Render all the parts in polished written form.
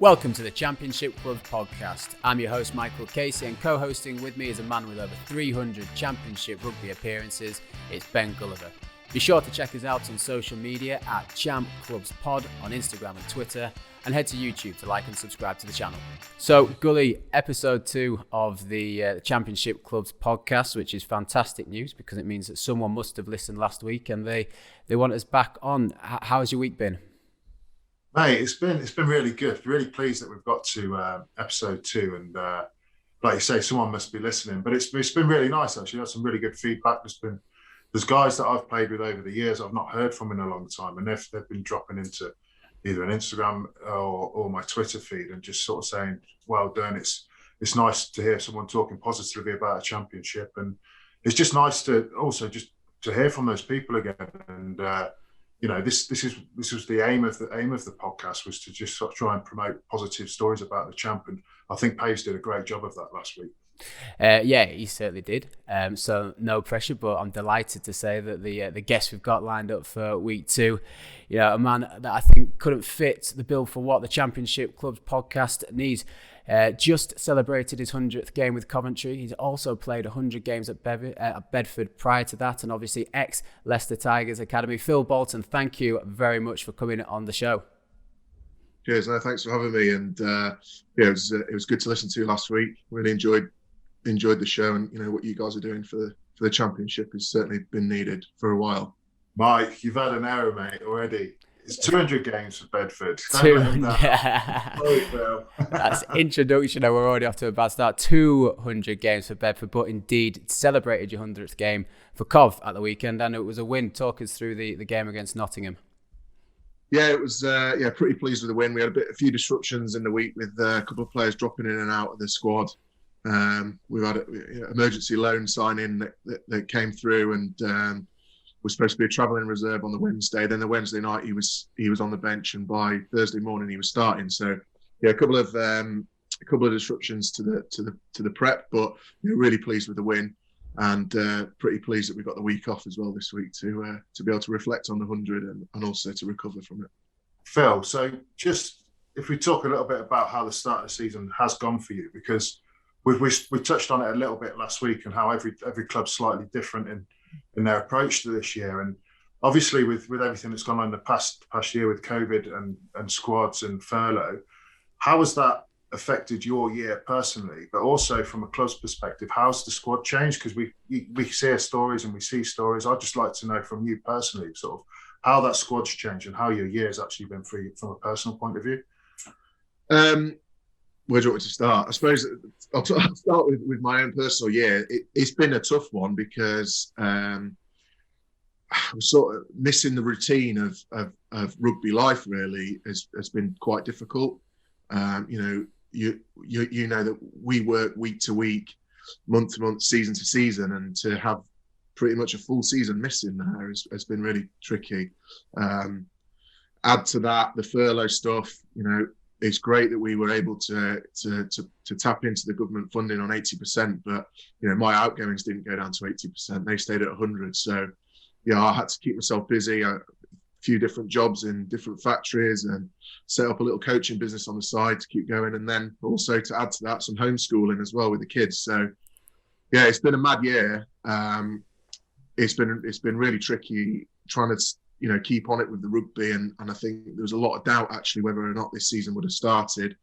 Welcome to the Championship Clubs podcast. I'm your host Michael Casey, and co-hosting with me is a man with over 300 Championship rugby appearances. It's Ben Gulliver. Be sure to check us out on social media at Champ Clubs Pod on Instagram and Twitter, and head to YouTube to like and subscribe to the channel. So, Gully, episode 2 of the Championship Clubs podcast, which is fantastic news because it means that someone must have listened last week and they want us back on. How's your week been? Mate, it's been really good. Really pleased that we've got to episode 2, and like you say, someone must be listening. But it's been really nice actually. I've had some really good feedback. There's guys that I've played with over the years I've not heard from in a long time, and they've been dropping into either an Instagram or my Twitter feed and just sort of saying, "Well done." It's nice to hear someone talking positively about a championship, and it's just nice to also just to hear from those people again. And you know, this was the aim of the podcast, was to just sort of try and promote positive stories about the champ, and I think Paves did a great job of that last week. Yeah, he certainly did. So no pressure, but I'm delighted to say that the guest we've got lined up for week 2, you know, a man that I think couldn't fit the bill for what the Championship Clubs podcast needs. Just celebrated his 100th game with Coventry. He's also played 100 games at Bedford prior to that, and obviously ex-Leicester Tigers Academy. Phil Boulton, thank you very much for coming on the show. Cheers, no, thanks for having me. And yeah, it was good to listen to last week. Really enjoyed the show, and you know what you guys are doing for the championship has certainly been needed for a while. Mike, you've had an error, mate, already. It's 200 games for Bedford. That's introduction, and we're already off to a bad start. 200 games for Bedford, but indeed celebrated your 100th game for Cov at the weekend, and it was a win. Talk us through the game against Nottingham. Yeah, it was pretty pleased with the win. We had a few disruptions in the week with a couple of players dropping in and out of the squad. We've had an emergency loan signing that came through, and was supposed to be a travelling reserve on the Wednesday. Then the Wednesday night he was on the bench, and by Thursday morning he was starting. So yeah, a couple of disruptions to the prep, but you know, really pleased with the win, and pretty pleased that we got the week off as well this week to be able to reflect on the 100 and also to recover from it. Phil, so just if we talk a little bit about how the start of the season has gone for you, because we touched on it a little bit last week, and how every club's slightly different in their approach to this year. And obviously with everything that's gone on in the past year with COVID and squads and furlough, how has that affected your year personally, but also from a club's perspective, how's the squad changed? Because we hear stories and we see stories. I'd just like to know from you personally sort of how that squad's changed and how your year's actually been for you from a personal point of view. Where do you want me to start? I suppose I'll start with my own personal year. It's been a tough one because I'm sort of missing the routine of rugby life. Really has been quite difficult. You know, you know that we work week to week, month to month, season to season, and to have pretty much a full season missing there has been really tricky. Add to that the furlough stuff. You know, it's great that we were able to tap into the government funding on 80%, but you know, my outgoings didn't go down to 80%; they stayed at 100. So, yeah, I had to keep myself busy. A few different jobs in different factories, and set up a little coaching business on the side to keep going, and then also to add to that some homeschooling as well with the kids. So, yeah, it's been a mad year. It's been really tricky trying to, you know, keep on it with the rugby, and I think there was a lot of doubt actually whether or not this season would have started.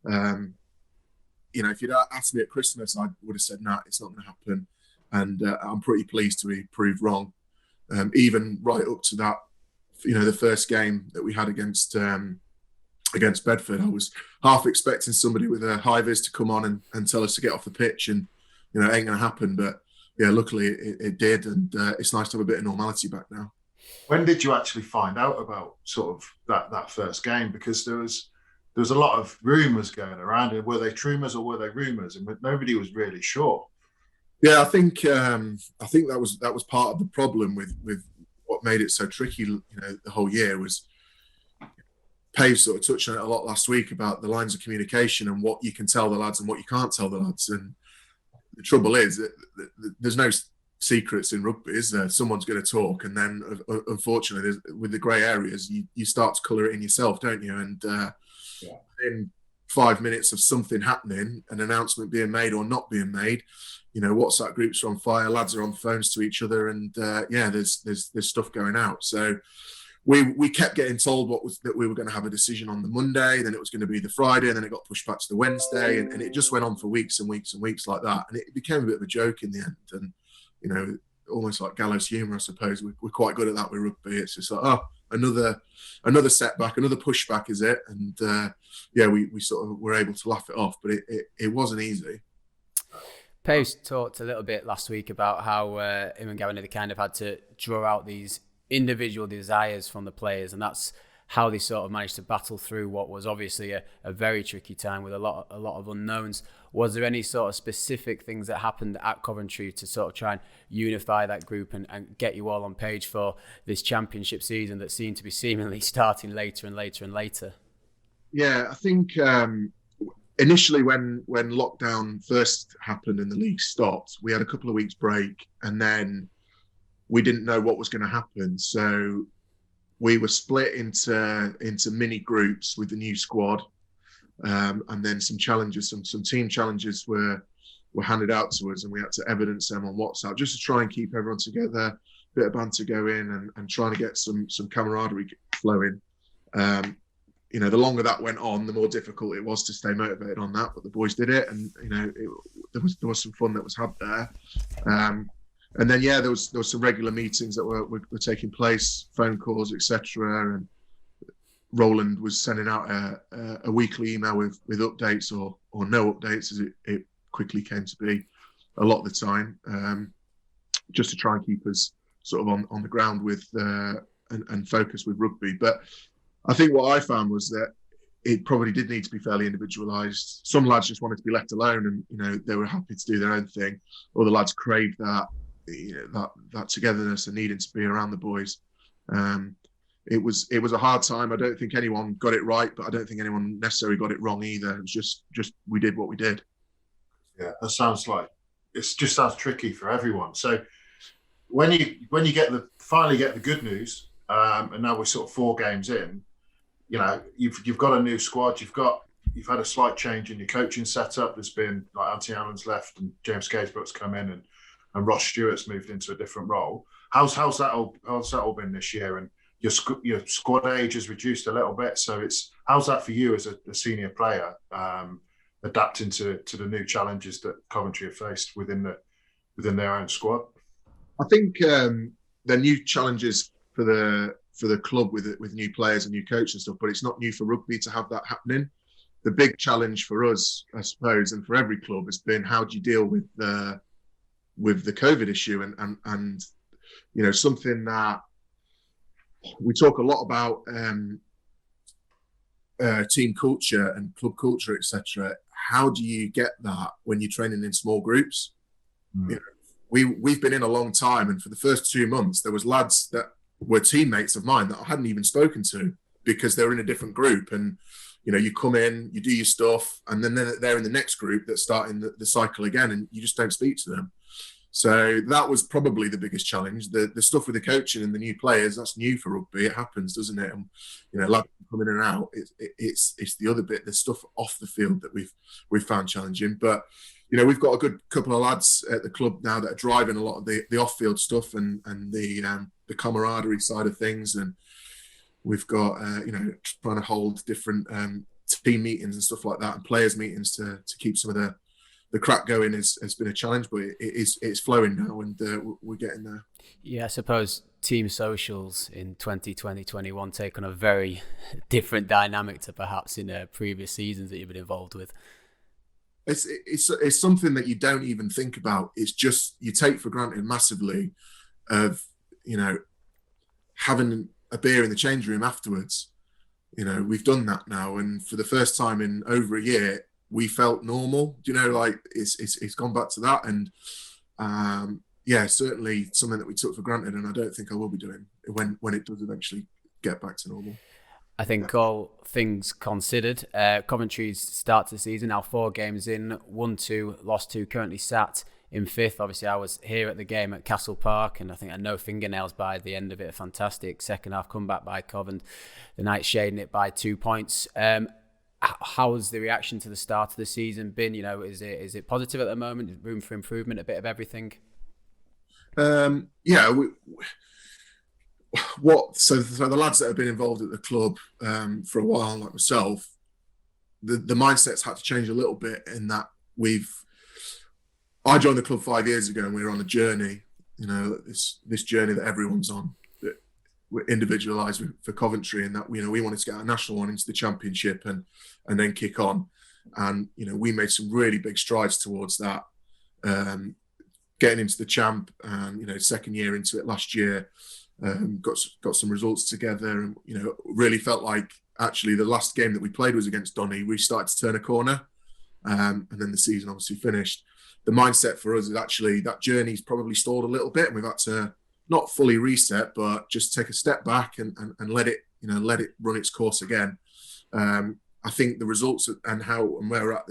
You know, if you'd asked me at Christmas, I would have said, nah, it's not going to happen. And I'm pretty pleased to be proved wrong. Even right up to that, you know, the first game that we had against Bedford, I was half expecting somebody with a high vis to come on and tell us to get off the pitch, and you know, it ain't going to happen. But yeah, luckily it did, and it's nice to have a bit of normality back now. When did you actually find out about sort of that first game? Because there was a lot of rumours going around, and were they trumours or were they rumours? And nobody was really sure. Yeah, I think that was part of the problem with what made it so tricky. You know, the whole year was. Paves sort of touched on it a lot last week about the lines of communication and what you can tell the lads and what you can't tell the lads. And the trouble is that there's no secrets in rugby, is there? Someone's going to talk, and then unfortunately with the grey areas you start to colour it in yourself, don't you? And 5 minutes of something happening, an announcement being made or not being made. WhatsApp groups are on fire, lads are on phones to each other, and there's stuff going out. So we kept getting told that we were going to have a decision on the Monday, then it was going to be the Friday, and then it got pushed back to the Wednesday, and it just went on for weeks and weeks and weeks like that, and it became a bit of a joke in the end. And almost like gallows humour, I suppose. We're quite good at that with rugby. It's just like, another setback, another pushback, is it? And we sort of were able to laugh it off, but it wasn't easy. Pace talked a little bit last week about how him and Gavin had kind of had to draw out these individual desires from the players, and that's how they sort of managed to battle through what was obviously a very tricky time with a lot of unknowns. Was there any sort of specific things that happened at Coventry to sort of try and unify that group and get you all on page for this championship season that seemed to be seemingly starting later and later and later? Yeah, I think initially when lockdown first happened and the league stopped, we had a couple of weeks break, and then we didn't know what was going to happen. So we were split into mini groups with the new squad, and then some challenges, some team challenges were handed out to us, and we had to evidence them on WhatsApp just to try and keep everyone together, a bit of banter going, and trying to get some camaraderie flowing. The longer that went on, the more difficult it was to stay motivated on that, but the boys did it, and there was some fun that was had there. And then there was some regular meetings that were taking place, phone calls, etc. And Roland was sending out a weekly email with updates or no updates, as it quickly came to be a lot of the time, just to try and keep us sort of on the ground with and focus with rugby. But I think what I found was that it probably did need to be fairly individualised. Some lads just wanted to be left alone, and they were happy to do their own thing. Other lads craved that togetherness and needing to be around the boys. It was a hard time. I don't think anyone got it right, but I don't think anyone necessarily got it wrong either. It was just we did what we did. Yeah, that sounds tricky for everyone. So when you finally get the good news, and now we're sort of 4 games in, you've got a new squad. You've had a slight change in your coaching setup. There's been Anthony Allen's left and James gg's come in, and Ross Stewart's moved into a different role. How's that all been this year? And your squad age has reduced a little bit. So how's that for you as a senior player, adapting to the new challenges that Coventry have faced within their own squad? I think the new challenges for the club with new players and new coaches and stuff, but it's not new for rugby to have that happening. The big challenge for us, I suppose, and for every club, has been how do you deal with the COVID issue, and something that we talk a lot about, team culture and club culture, etc. How do you get that when you're training in small groups? We've been in a long time, and for the first 2 months there was lads that were teammates of mine that I hadn't even spoken to because they were in a different group, and you come in, you do your stuff, and then they're in the next group that's starting the cycle again, and you just don't speak to them. So that was probably the biggest challenge. The stuff with the coaching and the new players, that's new for rugby. It happens, doesn't it? And lads come in and out. It's the other bit, the stuff off the field that we've found challenging. But we've got a good couple of lads at the club now that are driving a lot of the off-field stuff and the camaraderie side of things. And we've got trying to hold different team meetings and stuff like that, and players meetings to keep some of the crack going has been a challenge, but it's flowing now, and we're getting there. Yeah, I suppose team socials in 2020-21 take on a very different dynamic to perhaps in previous seasons that you've been involved with. It's something that you don't even think about. It's just you take for granted massively of having a beer in the change room afterwards. We've done that now, and for the first time in over a year, we felt normal. It's gone back to that, and certainly something that we took for granted, and I don't think I will be doing when it does eventually get back to normal. I think all things considered, Coventry's start to the season, now 4 games in, won 2, lost 2, currently sat in 5th. Obviously, I was here at the game at Castle Park, and I think I had no fingernails by the end of it. A fantastic second half comeback by Cov, and the 𝘋𝙤𝙪𝙗𝙞𝙤 by 2 points. how has the reaction to the start of the season been? You know, is it positive at the moment? Room for improvement, a bit of everything? Yeah. So the lads that have been involved at the club for a while, like myself, the mindset's had to change a little bit in that I joined the club 5 years ago and we were on a journey, you know, this journey that everyone's on, that we're individualised for Coventry, and that, you know, we wanted to get a national one into the championship and then kick on. And, you know, we made some really big strides towards that, getting into the champ, and, you know, second year into it last year, got some results together, and, you know, really felt like actually the last game that we played was against Donny. We started to turn a corner, and then the season obviously finished. The mindset for us is actually that journey's probably stalled a little bit, and we've had to not fully reset, but just take a step back and let it run its course again. I think the results and where we're at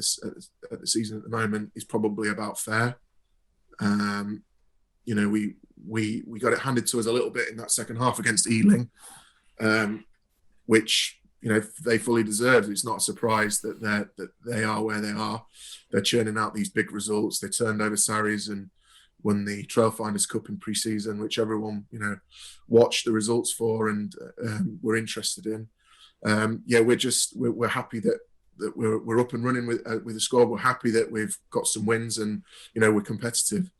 at the season at the moment is probably about fair. You know, we got it handed to us a little bit in that second half against Ealing, which, you know, they fully deserved. It's not a surprise that they are where they are. They're churning out these big results. They turned over Sarries and won the Trailfinders Cup in pre-season, which everyone, you know, watched the results for and were interested in. Yeah, we're happy that we're up and running with the squad. We're happy that we've got some wins and, you know, we're competitive.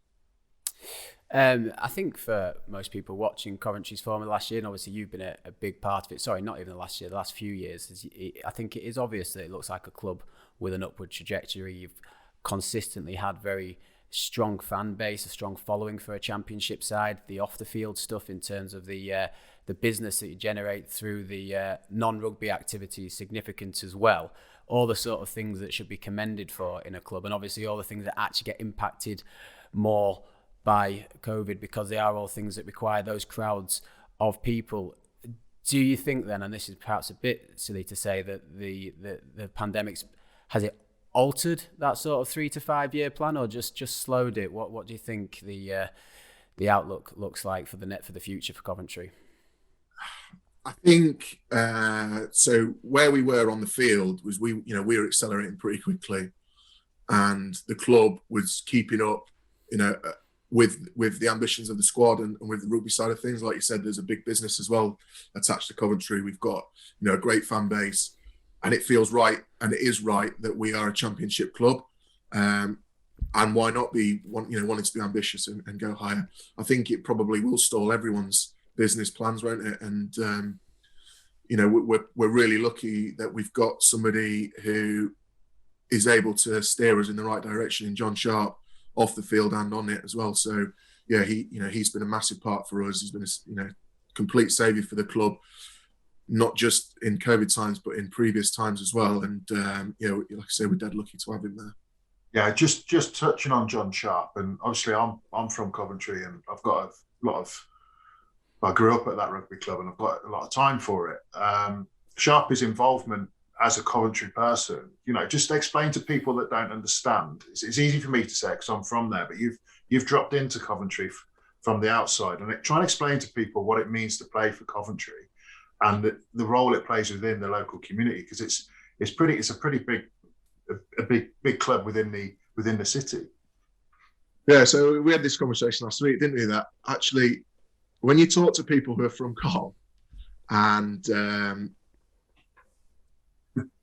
I think for most people watching Coventry's form of last year, and obviously you've been a big part of it, sorry, not even the last year, the last few years, I think it is obvious that it looks like a club with an upward trajectory. You've consistently had very strong fan base, a strong following for a championship side. The off the field stuff in terms of the business that you generate through the non-rugby activity is significant as well. All the sort of things that should be commended for in a club, and obviously all the things that actually get impacted more by COVID, because they are all things that require those crowds of people. Do you think then, and this is perhaps a bit silly to say, that the pandemic's, has it altered that sort of 3 to 5 year plan, or just slowed it? What do you think the outlook looks like for the future for Coventry? I think so. Where we were on the field was we were accelerating pretty quickly, and the club was keeping up, you know, with the ambitions of the squad and with the rugby side of things. Like you said, there's a big business as well attached to Coventry. We've got, you know, a great fan base, and it feels right, and it is right that we are a championship club. And why not be wanting to be ambitious and go higher? I think it probably will stall everyone's business plans, won't it? And you know, we're really lucky that we've got somebody who is able to steer us in the right direction in John Sharp, off the field and on it as well. So yeah, he's been a massive part for us. He's been a complete saviour for the club, not just in COVID times, but in previous times as well. And like I say, we're dead lucky to have him there. Yeah, just touching on John Sharp, and obviously I'm from Coventry, and I've got a lot of. I grew up at that rugby club, and I've got a lot of time for it. Sharp's involvement as a Coventry person, you know, just explain to people that don't understand. It's easy for me to say because I'm from there, but you've dropped into Coventry from the outside, and try and explain to people what it means to play for Coventry and the role it plays within the local community, because it's a pretty big club within the city. Yeah, so we had this conversation last week, didn't we? That actually, when you talk to people who are from Cov and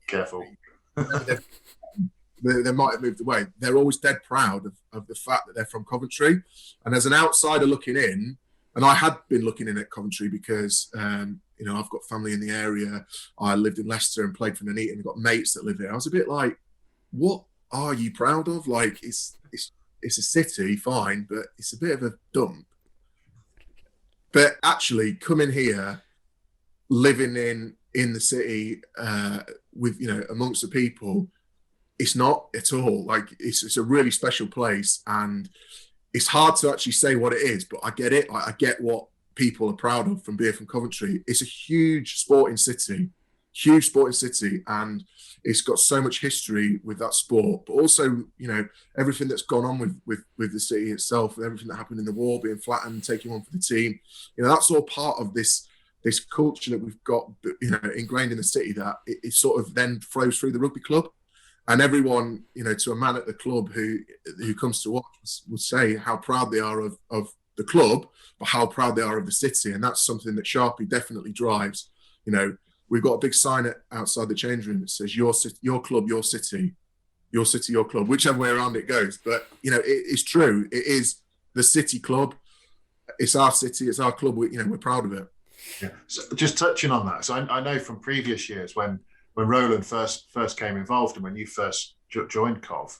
careful, they might have moved away, they're always dead proud of the fact that they're from Coventry. And as an outsider looking in, and I had been looking in at Coventry because you know, I've got family in the area. I lived in Leicester and played for Nuneaton and got mates that live there. I was a bit like, what are you proud of? Like, it's a city, fine, but it's a bit of a dump. But actually coming here, living in the city with, you know, amongst the people, it's not at all. Like, it's a really special place, and it's hard to actually say what it is, but I get it. I get what people are proud of from being from Coventry. It's a huge sporting city, and it's got so much history with that sport, but also, you know, everything that's gone on with the city itself, and everything that happened in the war, being flattened, taking one for the team, you know, that's all part of this this culture that we've got, ingrained in the city, that it sort of then flows through the rugby club. And everyone, to a man at the club who comes to watch will say how proud they are of the club, but how proud they are of the city. And that's something that 𝘾𝙗𝙖𝙢𝙤𝙤 definitely drives. We've got a big sign outside the change room that says your club, your city, your club, whichever way around it goes. But, it's true. It is the city club. It's our city. It's our club. We're proud of it. Yeah. So just touching on that. So I know from previous years when Roland first came involved and when you first joined Cov,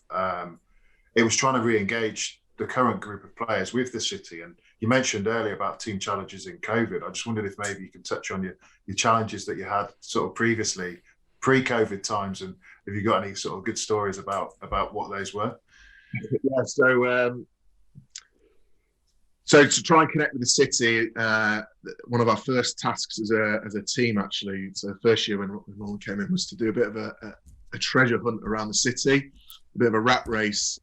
it was trying to re-engage the current group of players with the city. And you mentioned earlier about team challenges in COVID. I just wondered if maybe you can touch on your challenges that you had sort of previously, pre-COVID times, and have you got any sort of good stories about what those were? Yeah, so to try and connect with the city, one of our first tasks as a team, actually, so the first year when Roland came in, was to do a bit of a treasure hunt around the city, a bit of a rat race,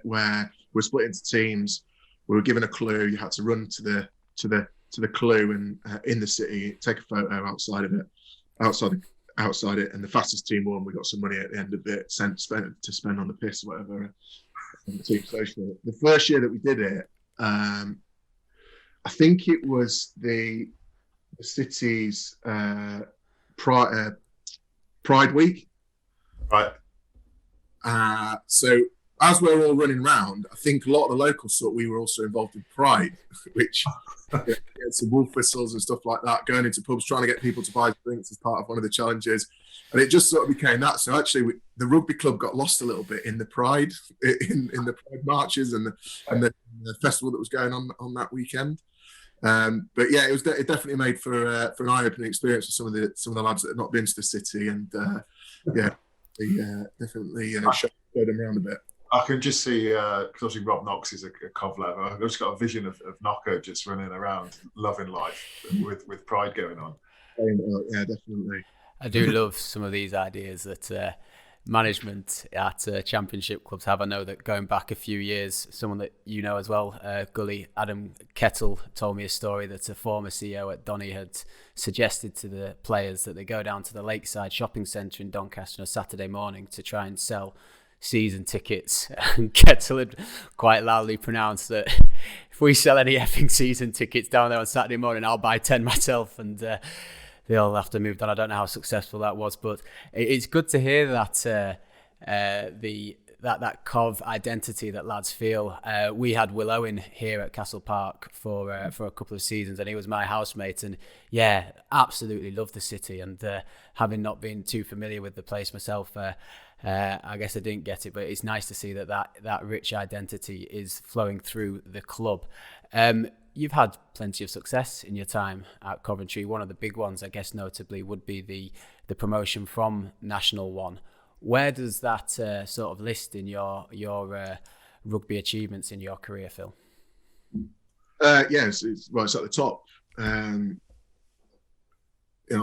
where we're split into teams. We were given a clue. You had to run to the clue and in the city, take a photo outside it, and the fastest team won. We got some money at the end of it, spent to spend on the piss or whatever. On the team social. The first year that we did it, I think it was the city's Pride Week. Right. So as we're all running around, I think a lot of the locals thought we were also involved in Pride, which some wolf whistles and stuff like that, going into pubs, trying to get people to buy drinks as part of one of the challenges. And it just sort of became that. So actually, the rugby club got lost a little bit in the Pride, in the Pride marches and the festival that was going on that weekend. But yeah, it definitely made for an eye-opening experience for some of the lads that had not been to the city, and definitely showed them around a bit. I can just see, because obviously Rob Knox is a Cov lover. I've just got a vision of Knocker just running around, loving life with Pride going on. Yeah, definitely. I do love some of these ideas that management at championship clubs have. I know that going back a few years, someone that you know as well, Gully, Adam Kettle, told me a story that a former CEO at Donny had suggested to the players that they go down to the Lakeside shopping centre in Doncaster on a Saturday morning to try and sell season tickets. And Kettle had quite loudly pronounced that if we sell any effing season tickets down there on Saturday morning, I'll buy 10 myself. And they all have to move on. I don't know how successful that was, but it's good to hear that that Cov identity that lads feel. We had Will Owen here at Castle Park for a couple of seasons, and he was my housemate. And yeah, absolutely loved the city. And having not been too familiar with the place myself, I guess I didn't get it. But it's nice to see that rich identity is flowing through the club. You've had plenty of success in your time at Coventry. One of the big ones, I guess, notably, would be the promotion from National 1. Where does that sort of list in your rugby achievements in your career, Phil? Yes, it's at the top. I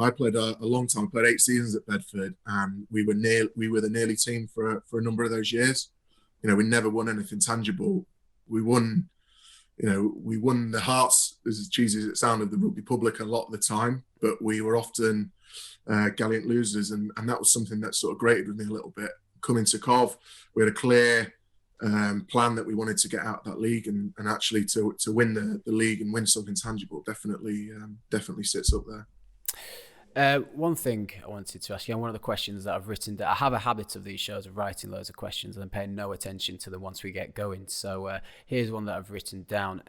played a long time. I played 8 seasons at Bedford, and we were the nearly team for a number of those years. We never won anything tangible. We won the hearts, as cheesy as it sounded, of the rugby public a lot of the time, but we were often gallant losers, and that was something that sort of grated with me a little bit. Coming to Cov, we had a clear plan that we wanted to get out of that league, and actually to win the league and win something tangible definitely sits up there. One thing I wanted to ask you, and one of the questions that I've written, I have a habit of these shows of writing loads of questions and then paying no attention to them once we get going. So here's one that I've written down.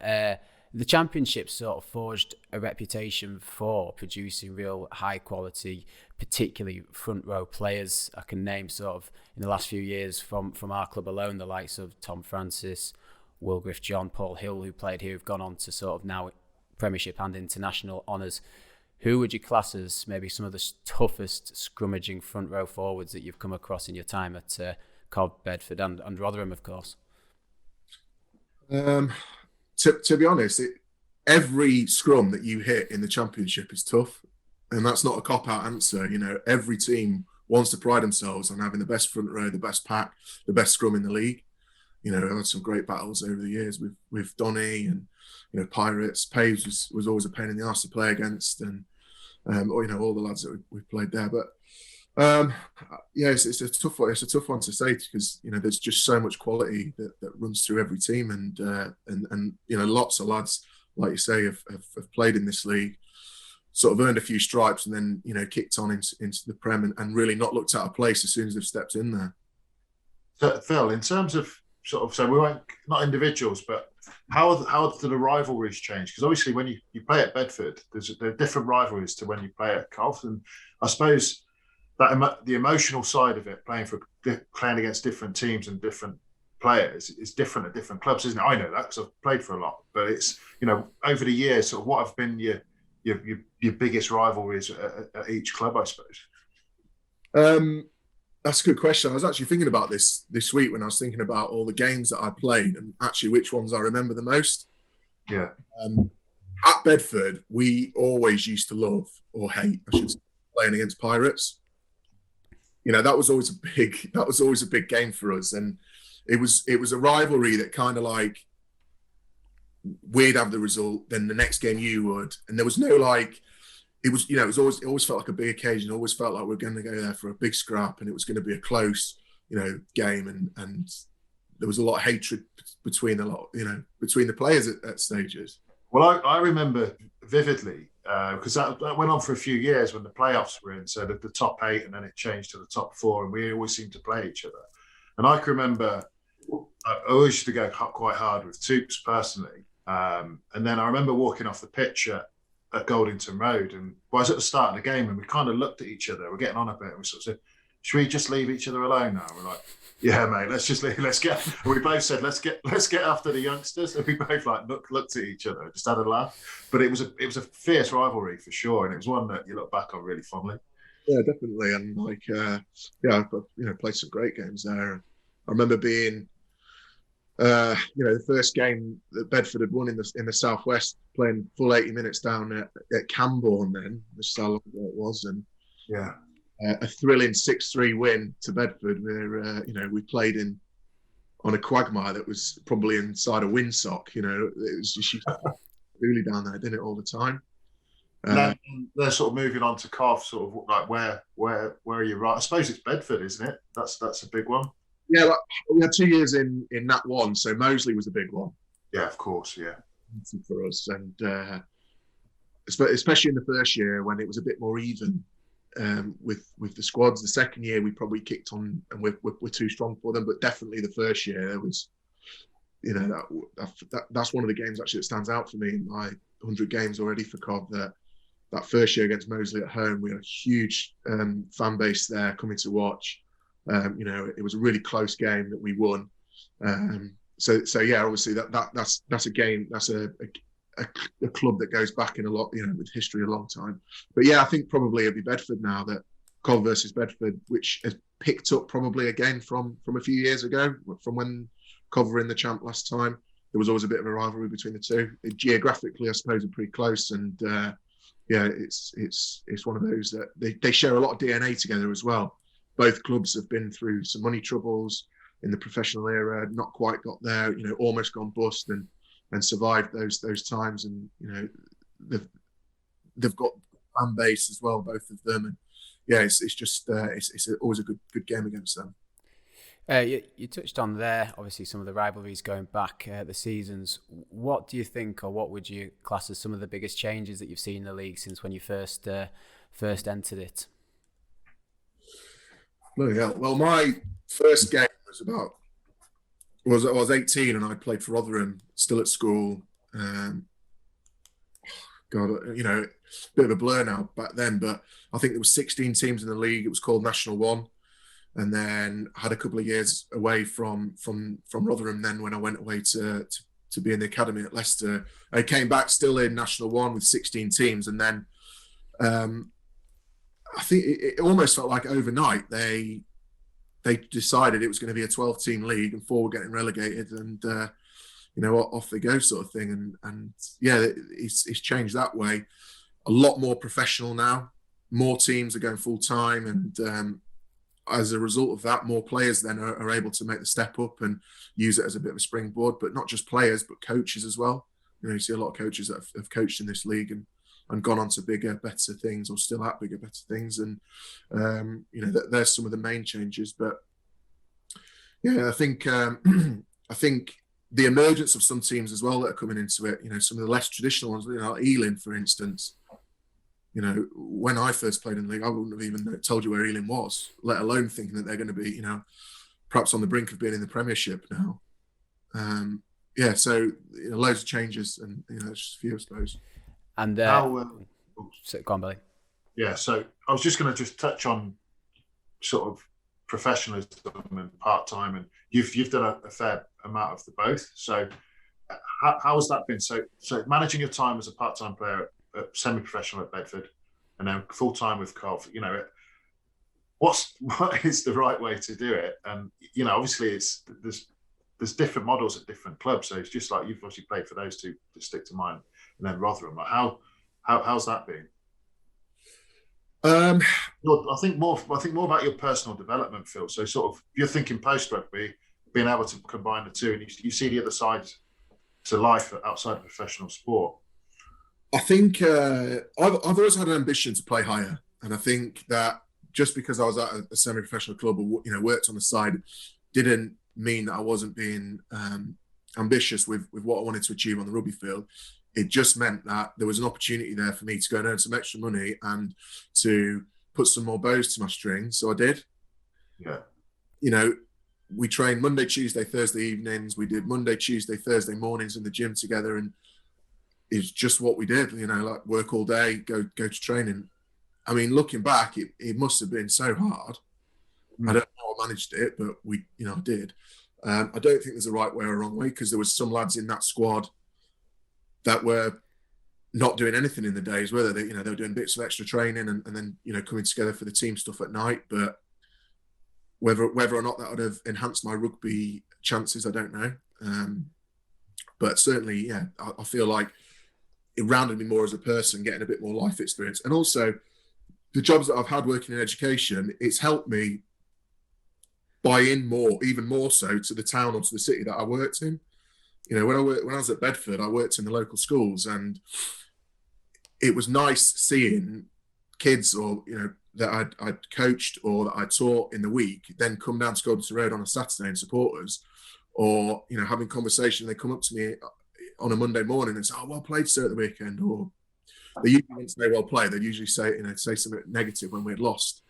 The championship sort of forged a reputation for producing real high quality, particularly front row players. I can name sort of in the last few years from our club alone, the likes of Tom Francis, Wilgriff John, Paul Hill, who played here, who've gone on to sort of now Premiership and international honours. Who would you class as maybe some of the toughest scrummaging front row forwards that you've come across in your time at Cov, Bedford and Rotherham, of course? To be honest, every scrum that you hit in the championship is tough, and that's not a cop-out answer. Every team wants to pride themselves on having the best front row, the best pack, the best scrum in the league. you know, I've had some great battles over the years with Donny and, you know, Pirates. Paves was always a pain in the arse to play against, and or, you know, all the lads that we've played there. But yeah, it's a tough one. It's a tough one to say, because, you know, there's just so much quality that runs through every team, and you know, lots of lads, like you say, have played in this league, sort of earned a few stripes, and then, you know, kicked on into the Prem, and really not looked out of place as soon as they've stepped in there. So, Phil, in terms of sort of, so we won't, not individuals, but how do the rivalries change? Because obviously when you play at Bedford, there are different rivalries to when you play at Cov, and I suppose that the emotional side of it, playing against different teams and different players, is different at different clubs, isn't it? I know that because I've played for a lot, but it's, you know, over the years, sort of what have been your biggest rivalries at each club, I suppose? That's a good question. I was actually thinking about this week when I was thinking about all the games that I played, and actually which ones I remember the most. Yeah. At Bedford, we always used to love, or hate, I should say, playing against Pirates. You know, that was always a big game for us, and it was a rivalry that kind of like, we'd have the result, then the next game you would, and there was no like. It was, you know, it always felt like a big occasion. It always felt like we were going to go there for a big scrap, and it was going to be a close, you know, game, and there was a lot of hatred between the players at stages. Well, I remember vividly, because that went on for a few years when the playoffs were in, so the top 8, and then it changed to the top 4, and we always seemed to play each other. And I can remember I always used to go quite hard with Toops personally, and then I remember walking off the pitch at Goldington Road, and I was at the start of the game, and we kind of looked at each other. We're getting on a bit, and we sort of said, "Should we just leave each other alone now?" We're like, "Yeah, mate, let's just leave. Let's get." And we both said, "Let's get after the youngsters." And we both like looked at each other, just had a laugh. But it was a fierce rivalry for sure, and it was one that you look back on really fondly. Yeah, definitely, and like, yeah, I've got, you know, played some great games there. I remember being, you know, the first game that Bedford had won in the Southwest, playing full 80 minutes down at Camborne then, which is how long ago it was, and yeah, a thrilling 6-3 win to Bedford, where you know, we played on a quagmire that was probably inside a windsock. You know, it was just really down there, didn't it, all the time. They're sort of moving on to Cov, sort of like where are you right? I suppose it's Bedford, isn't it? That's a big one. Yeah, like, we had 2 years in Nat 1, so Moseley was a big one. Yeah, of course, yeah. For us, and especially in the first year when it was a bit more even with the squads. The second year we probably kicked on, and we're too strong for them. But definitely the first year, there was, you know, that's one of the games actually that stands out for me in my 100 games already for Cov. That first year against Moseley at home, we had a huge fan base there coming to watch. You know, it was a really close game that we won. So yeah, obviously that's a game, that's a club that goes back in a lot, you know, with history a long time. But yeah, I think probably it'd be Bedford now, that Cov versus Bedford, which has picked up probably again from a few years ago, from when Cov were in the champ last time. There was always a bit of a rivalry between the two. Geographically, I suppose, are pretty close, and yeah, it's one of those that they share a lot of DNA together as well. Both clubs have been through some money troubles in the professional era, not quite got there, you know, almost gone bust, and survived those times. And, you know, they've got fan base as well, both of them. And yeah, it's just it's always a good game against them. You touched on there, obviously, some of the rivalries going back the seasons. What do you think, or what would you class as some of the biggest changes that you've seen in the league since when you first entered it? Well, my first game was I was 18, and I played for Rotherham, still at school. God, you know, bit of a blur now back then, but I think there was 16 teams in the league. It was called National 1, and then I had a couple of years away from Rotherham. Then when I went away to be in the academy at Leicester, I came back still in National 1 with 16 teams, and then I think it almost felt like overnight they decided it was going to be a 12-team league and 4 were getting relegated, and you know, off they go, sort of thing. And yeah, it's changed that way. A lot more professional now. More teams are going full time, and as a result of that, more players then are able to make the step up and use it as a bit of a springboard. But not just players, but coaches as well. You know, you see a lot of coaches that have coached in this league and gone on to bigger, better things, or still at bigger, better things. And you know, there's some of the main changes. But yeah, I think I think the emergence of some teams as well that are coming into it. You know, some of the less traditional ones. You know, like Ealing, for instance. You know, when I first played in the league, I wouldn't have even told you where Ealing was, let alone thinking that they're going to be, you know, perhaps on the brink of being in the Premiership now. Yeah, so you know, loads of changes, and you know, just a few, I suppose. And go on, Billy. Yeah, so I was just going to touch on sort of professionalism and part-time, and you've done a fair amount of the both. So how has that been? So managing your time as a part-time player at semi-professional at Bedford, and then full-time with Cov, you know, what is the right way to do it? And you know, obviously there's different models at different clubs. So it's just like you've obviously played for those two to stick to mine, and then Rotherham. Like how's that been? I think more about your personal development, Phil. So sort of you're thinking post-rugby, being able to combine the two, and you see the other side to life outside of professional sport. I think I've always had an ambition to play higher, and I think that just because I was at a semi-professional club or, you know, worked on the side, didn't mean that I wasn't being ambitious with what I wanted to achieve on the rugby field. It just meant that there was an opportunity there for me to go and earn some extra money and to put some more bows to my string. So I did. Yeah. You know, we trained Monday, Tuesday, Thursday evenings. We did Monday, Tuesday, Thursday mornings in the gym together, and it's just what we did. You know, like work all day, go to training. I mean, looking back, it must have been so hard. I don't know how I managed it, but we, you know, did. I don't think there's a right way or a wrong way, because there was some lads in that squad that were not doing anything in the days, whether they, you know, they were doing bits of extra training and then, you know, coming together for the team stuff at night. But whether or not that would have enhanced my rugby chances, I don't know. But certainly, yeah, I feel like it rounded me more as a person, getting a bit more life experience. And also the jobs that I've had working in education, it's helped me buy in more, even more so, to the town or to the city that I worked in. You know, when I was at Bedford, I worked in the local schools, and it was nice seeing kids, or, you know, that I'd coached or that I taught in the week, then come down to Coventry Road on a Saturday and support us, or, you know, having conversation. They come up to me on a Monday morning and say, "Oh, well played, sir, at the weekend," or they usually wouldn't say well played. They'd usually say, you know, say something negative when we had lost.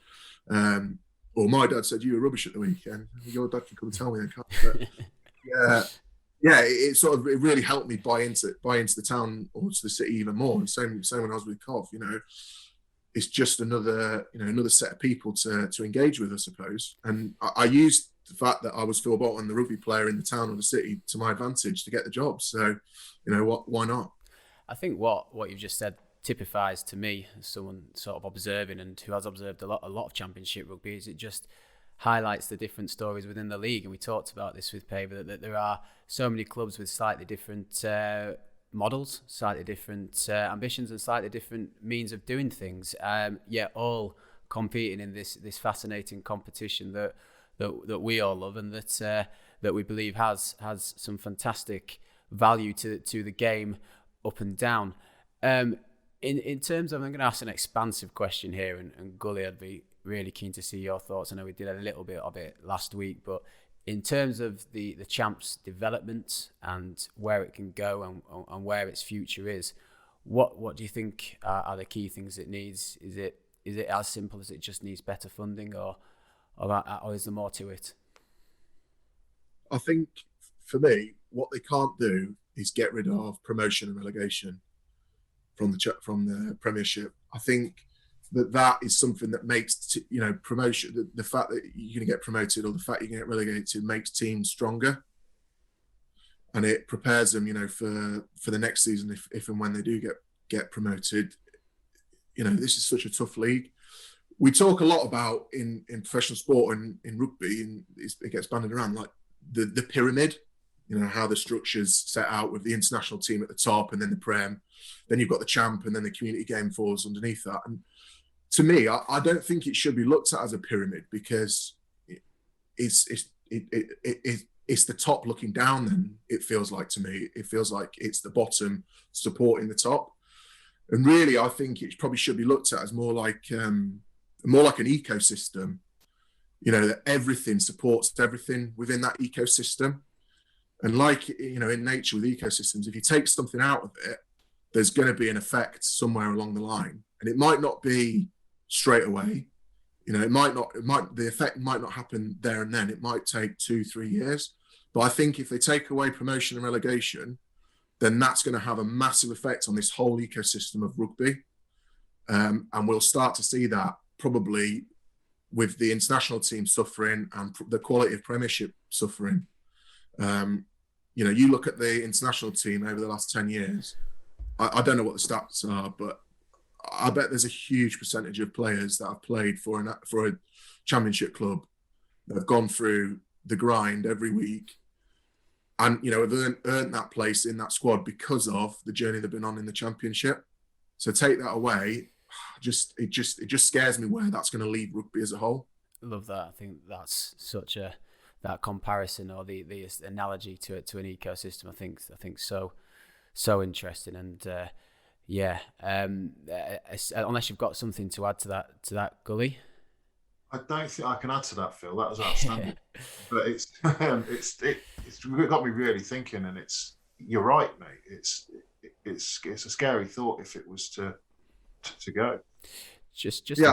Or my dad said, "You were rubbish at the weekend." Your dad can come and tell me, but yeah, it really helped me buy into the town or to the city even more. And same when I was with Cov, you know, it's just another set of people to engage with, I suppose. And I used the fact that I was Phil Boulton, the rugby player in the town or the city, to my advantage to get the job. So, you know, why not? I think what you've just said typifies to me, as someone sort of observing and who has observed a lot of championship rugby, is it just highlights the different stories within the league. And we talked about this with Paver, that there are so many clubs with slightly different models, slightly different ambitions, and slightly different means of doing things, yet all competing in this fascinating competition that we all love, and that we believe has some fantastic value to the game up and down. In terms of, I'm going to ask an expansive question here, and Gully, I'd be really keen to see your thoughts. I know we did a little bit of it last week, but in terms of the Champs development and where it can go and where its future is, what do you think are the key things it needs? Is it as simple as it just needs better funding, or is there more to it? I think for me, what they can't do is get rid of promotion and relegation from the Premiership. I think that is something that makes, you know, promotion, the fact that you're going to get promoted or the fact you're going to get relegated makes teams stronger, and it prepares them, you know, for the next season if and when they do get promoted. You know, this is such a tough league. We talk a lot about in professional sport and in rugby, and it gets banded around, like the pyramid. You know, how the structure's set out with the international team at the top, and then the Prem, then you've got the champ, and then the community game falls underneath that. And to me, I don't think it should be looked at as a pyramid, because it's the top looking down. Then it feels like, to me, it feels like it's the bottom supporting the top. And really, I think it probably should be looked at as more like an ecosystem. That everything supports everything within that ecosystem. And like, in nature with ecosystems, if you take something out of it, there's going to be an effect somewhere along the line. And it might not be straight away. The effect might not happen there and then. It might take 2-3 years. But I think if they take away promotion and relegation, then that's going to have a massive effect on this whole ecosystem of rugby. And we'll start to see that probably with the international team suffering and the quality of Premiership suffering. You look at the international team over the last 10 years, I don't know what the stats are, but I bet there's a huge percentage of players that have played for a championship club that have gone through the grind every week and, have earned that place in that squad because of the journey they've been on in the championship. So take that away, it just scares me where that's going to leave rugby as a whole. I love that. I think that's such that comparison, or the analogy to an ecosystem. I think so interesting. And unless you've got something to add to that, Gully. I don't think I can add to that, Phil. That was outstanding. But it's got me really thinking, and you're right, mate. It's a scary thought if it was to go. Just yeah.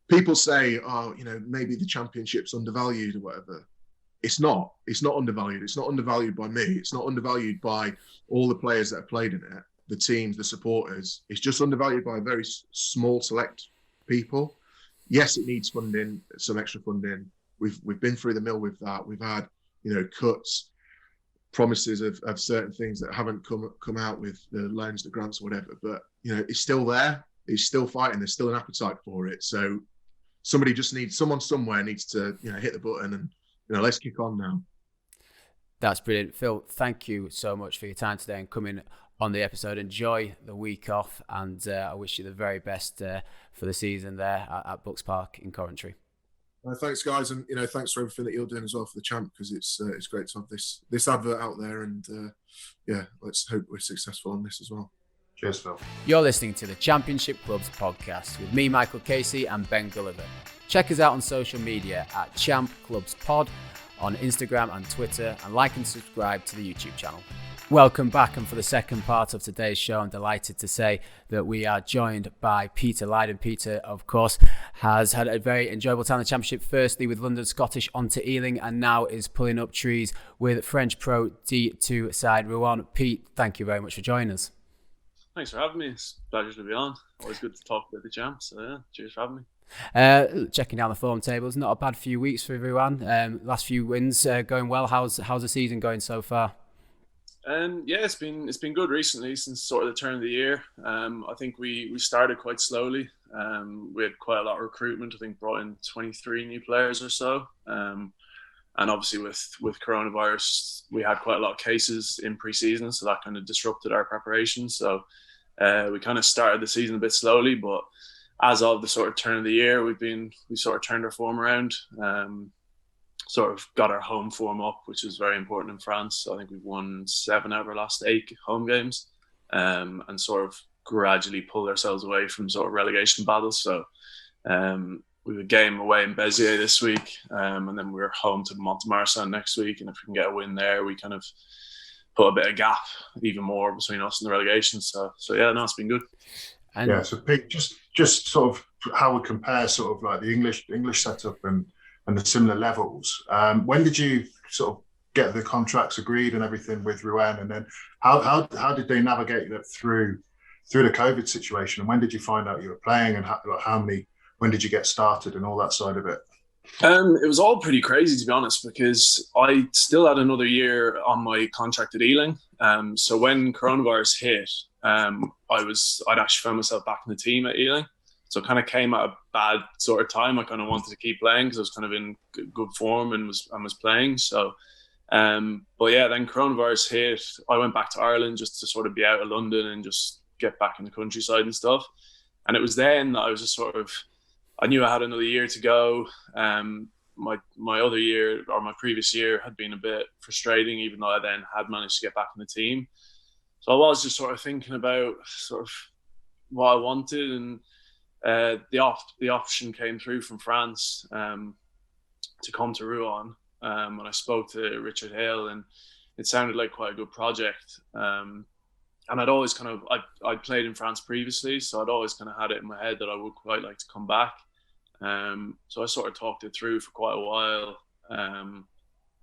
People say, maybe the championship's undervalued or whatever. It's not. It's not undervalued. It's not undervalued by me. It's not undervalued by all the players that have played in it, the teams, the supporters. It's just undervalued by a very small select people. Yes, it needs funding, some extra funding. We've been through the mill with that. We've had, cuts, promises of certain things that haven't come out with the loans, the grants, or whatever. But it's still there. It's still fighting. There's still an appetite for it. So someone somewhere needs to hit the button and let's kick on now. That's brilliant, Phil. Thank you so much for your time today and coming on the episode. Enjoy the week off, and I wish you the very best for the season there at Bucks Park in Coventry. Thanks, guys, and thanks for everything that you're doing as well for the champ, because it's great to have this advert out there, and let's hope we're successful on this as well. Cheers, Phil. You're listening to the Championship Clubs podcast with me, Michael Casey, and Ben Gulliver. Check us out on social media at Champ Clubs Pod on Instagram and Twitter, and like and subscribe to the YouTube channel. Welcome back, and for the second part of today's show, I'm delighted to say that we are joined by Peter Lydon. Peter, of course, has had a very enjoyable time in the Championship, firstly with London Scottish onto Ealing, and now is pulling up trees with French Pro D2 side Rouen. Pete, thank you very much for joining us. Thanks for having me. It's a pleasure to be on. Always good to talk about the champ. So yeah, cheers for having me. Checking down the form tables, not a bad few weeks for everyone. Last few wins going well. How's the season going so far? It's been good recently since sort of the turn of the year. I think we started quite slowly. We had quite a lot of recruitment. I think brought in 23 new players or so. And obviously with coronavirus, we had quite a lot of cases in pre-season, so that kind of disrupted our preparation. So we kind of started the season a bit slowly, but as of the sort of turn of the year, we sort of turned our form around, sort of got our home form up, which is very important in France. I think we've won 7 out of our last 8 home games, and sort of gradually pulled ourselves away from sort of relegation battles. So we have a game away in Béziers this week, and then we're home to Mont-de-Marsan next week. And if we can get a win there, we kind of put a bit of gap even more between us and the relegation. So yeah, no, it's been good. And so Pete, just sort of how we compare sort of like the English setup and the similar levels. When did you sort of get the contracts agreed and everything with Rouen, and then how did they navigate that through the COVID situation? And when did you find out you were playing, and when did you get started and all that side of it? It was all pretty crazy, to be honest, because I still had another year on my contract at Ealing. So when coronavirus hit, I'd actually found myself back in the team at Ealing. So it kind of came at a bad sort of time. I kind of wanted to keep playing because I was kind of in good form and was playing. So, but yeah, then coronavirus hit. I went back to Ireland just to sort of be out of London and just get back in the countryside and stuff. And it was then that I was just sort of, I knew I had another year to go. My other year, or my previous year, had been a bit frustrating, even though I then had managed to get back in the team. So I was just sort of thinking about sort of what I wanted, and the option came through from France to come to Rouen. And I spoke to Richard Hale, and it sounded like quite a good project. And I'd always kind of, I'd played in France previously, so I'd always kind of had it in my head that I would quite like to come back. So I sort of talked it through for quite a while,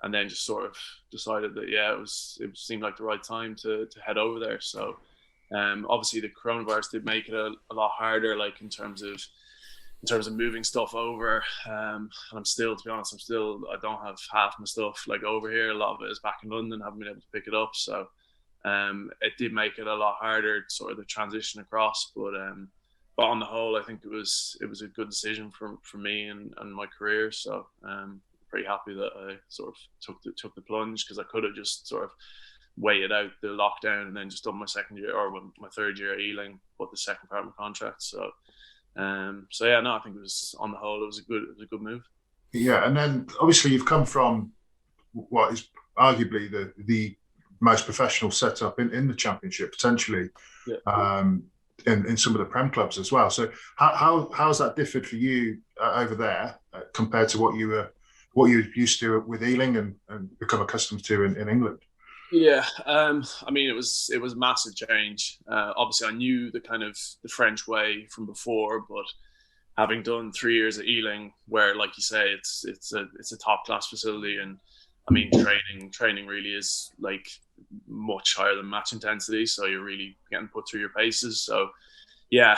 and then just sort of decided that, it seemed like the right time to head over there. So obviously the coronavirus did make it a lot harder, like in terms of moving stuff over. And I'm still, to be honest, I don't have half my stuff like over here. A lot of it is back in London, haven't been able to pick it up. So it did make it a lot harder, sort of the transition across. But on the whole, I think it was a good decision for me and my career. So pretty happy that I sort of took the plunge, because I could have just sort of waited out the lockdown and then just done my second year, or my third year at Ealing, but the second part of my contract. So I think it was, on the whole, it was a good move. Yeah, and then obviously you've come from what is arguably the most professional setup in the Championship, potentially. Yeah. In some of the Prem clubs as well. So how has that differed for you over there compared to what you used to with Ealing and become accustomed to in England? Yeah, I mean, it was a massive change. Obviously, I knew the kind of the French way from before, but having done 3 years at Ealing, where, like you say, it's a top class facility, and I mean, training really is like much higher than match intensity, so you're really getting put through your paces. So yeah,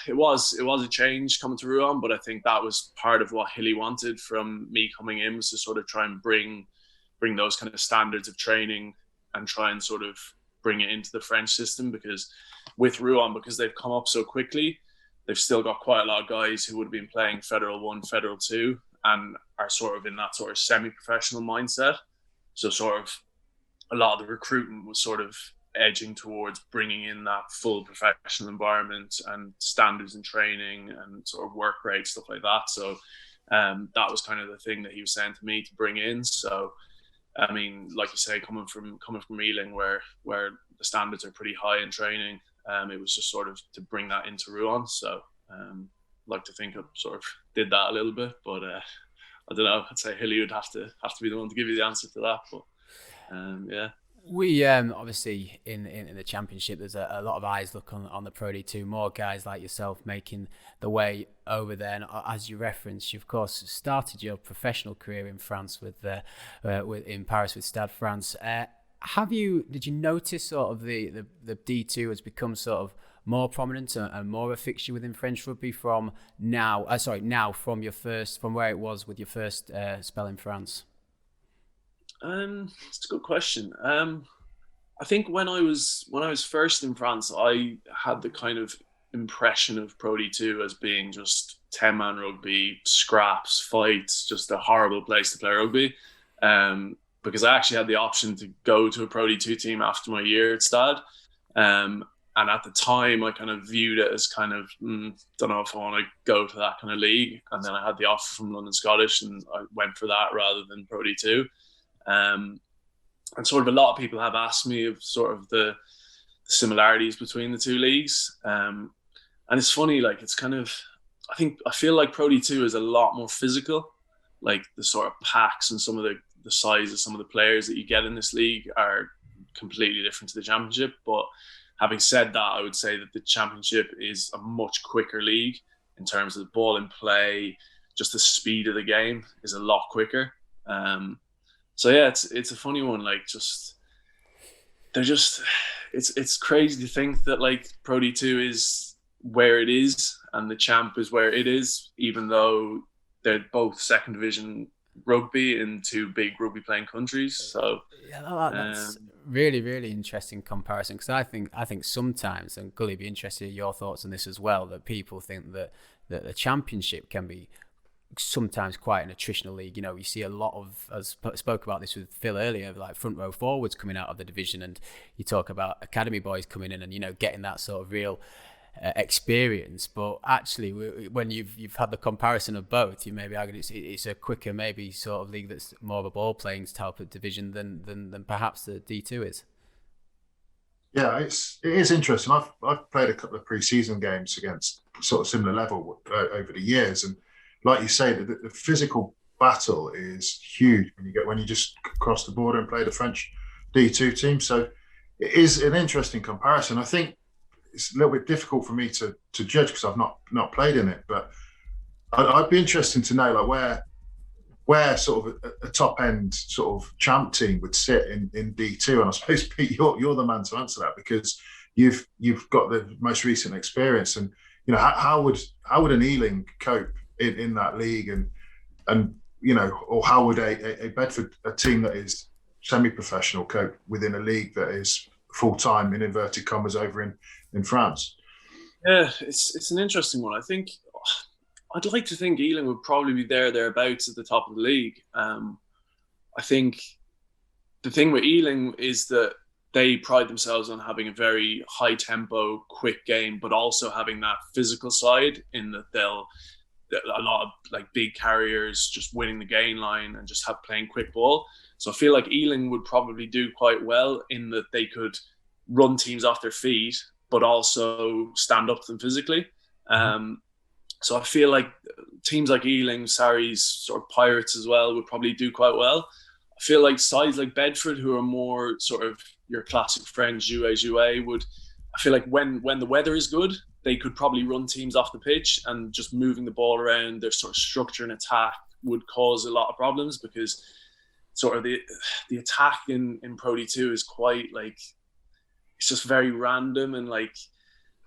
it was a change coming to Rouen, but I think that was part of what Hilly wanted from me coming in, was to sort of try and bring those kind of standards of training and try and sort of bring it into the French system, because with Rouen, because they've come up so quickly, they've still got quite a lot of guys who would have been playing Federal 1, Federal 2, and are sort of in that sort of semi-professional mindset. So sort of a lot of the recruitment was sort of edging towards bringing in that full professional environment and standards in training and sort of work rate, stuff like that. So that was kind of the thing that he was saying to me to bring in. So, I mean, like you say, coming from Ealing, where the standards are pretty high in training, it was just sort of to bring that into Rouen. So like to think I sort of did that a little bit, but I don't know. I'd say Hilly would have to be the one to give you the answer to that. But yeah. We obviously in the Championship, there's a lot of eyes look on the Pro D2. More guys like yourself making the way over there. And as you referenced, you of course started your professional career in France with in Paris with Stade France. Did you notice sort of the D2 has become sort of more prominent and more a fixture within French rugby from now from where it was with your first spell in France? It's a good question. I think when I was first in France, I had the kind of impression of Pro D2 as being just 10-man rugby, scraps, fights, just a horrible place to play rugby. Because I actually had the option to go to a Pro D2 team after my year at Stade. And at the time, I kind of viewed it as kind of, don't know if I want to go to that kind of league. And then I had the offer from London Scottish, and I went for that rather than Pro D2. And sort of a lot of people have asked me of sort of the similarities between the two leagues. And it's funny, like it's kind of, I feel like Pro D2 is a lot more physical. Like the sort of packs and some of the size of some of the players that you get in this league are completely different to the Championship. But having said that, I would say that the Championship is a much quicker league in terms of the ball in play. Just the speed of the game is a lot quicker. So yeah, it's a funny one. Like it's crazy to think that like Pro D2 is where it is and the Champ is where it is, even though they're both second division rugby in two big rugby playing countries. So yeah, that's really, really interesting comparison, because I think sometimes, and Gully, be interested in your thoughts on this as well, that people think that the Championship can be sometimes quite an attritional league. You know, you see a lot of, as spoke about this with Phil earlier, like front row forwards coming out of the division, and you talk about academy boys coming in and, you know, getting that sort of real experience, but actually when you've had the comparison of both, you maybe argue it's a quicker, maybe sort of league that's more of a ball playing type of division than perhaps the D2 is. Yeah, it is interesting. I've played a couple of pre-season games against sort of similar level over the years, and like you say, the physical battle is huge when you just cross the border and play the French D2 team. So it is an interesting comparison. I think it's a little bit difficult for me to judge because I've not played in it, but I'd be interested to know like where sort of a top end sort of champ team would sit in D2. And I suppose, Pete, you're the man to answer that because you've got the most recent experience. And you know, how would an Ealing cope in that league, and you know, or how would a Bedford, a team that is semi-professional, cope within a league that is full-time in inverted commas over in France? Yeah, it's an interesting one. I think I'd like to think Ealing would probably be thereabouts at the top of the league. I think the thing with Ealing is that they pride themselves on having a very high tempo, quick game, but also having that physical side in that a lot of like big carriers just winning the gain line and just playing quick ball. So I feel like Ealing would probably do quite well in that they could run teams off their feet, but also stand up to them physically. So I feel like teams like Ealing, Sarries, sort of Pirates as well, would probably do quite well. I feel like sides like Bedford, who are more sort of your classic friends, 𝘾𝙤𝙙𝙬𝙬, I feel like when the weather is good, they could probably run teams off the pitch, and just moving the ball around, their sort of structure and attack would cause a lot of problems because sort of the attack in Pro D2 is quite like, it's just very random, and like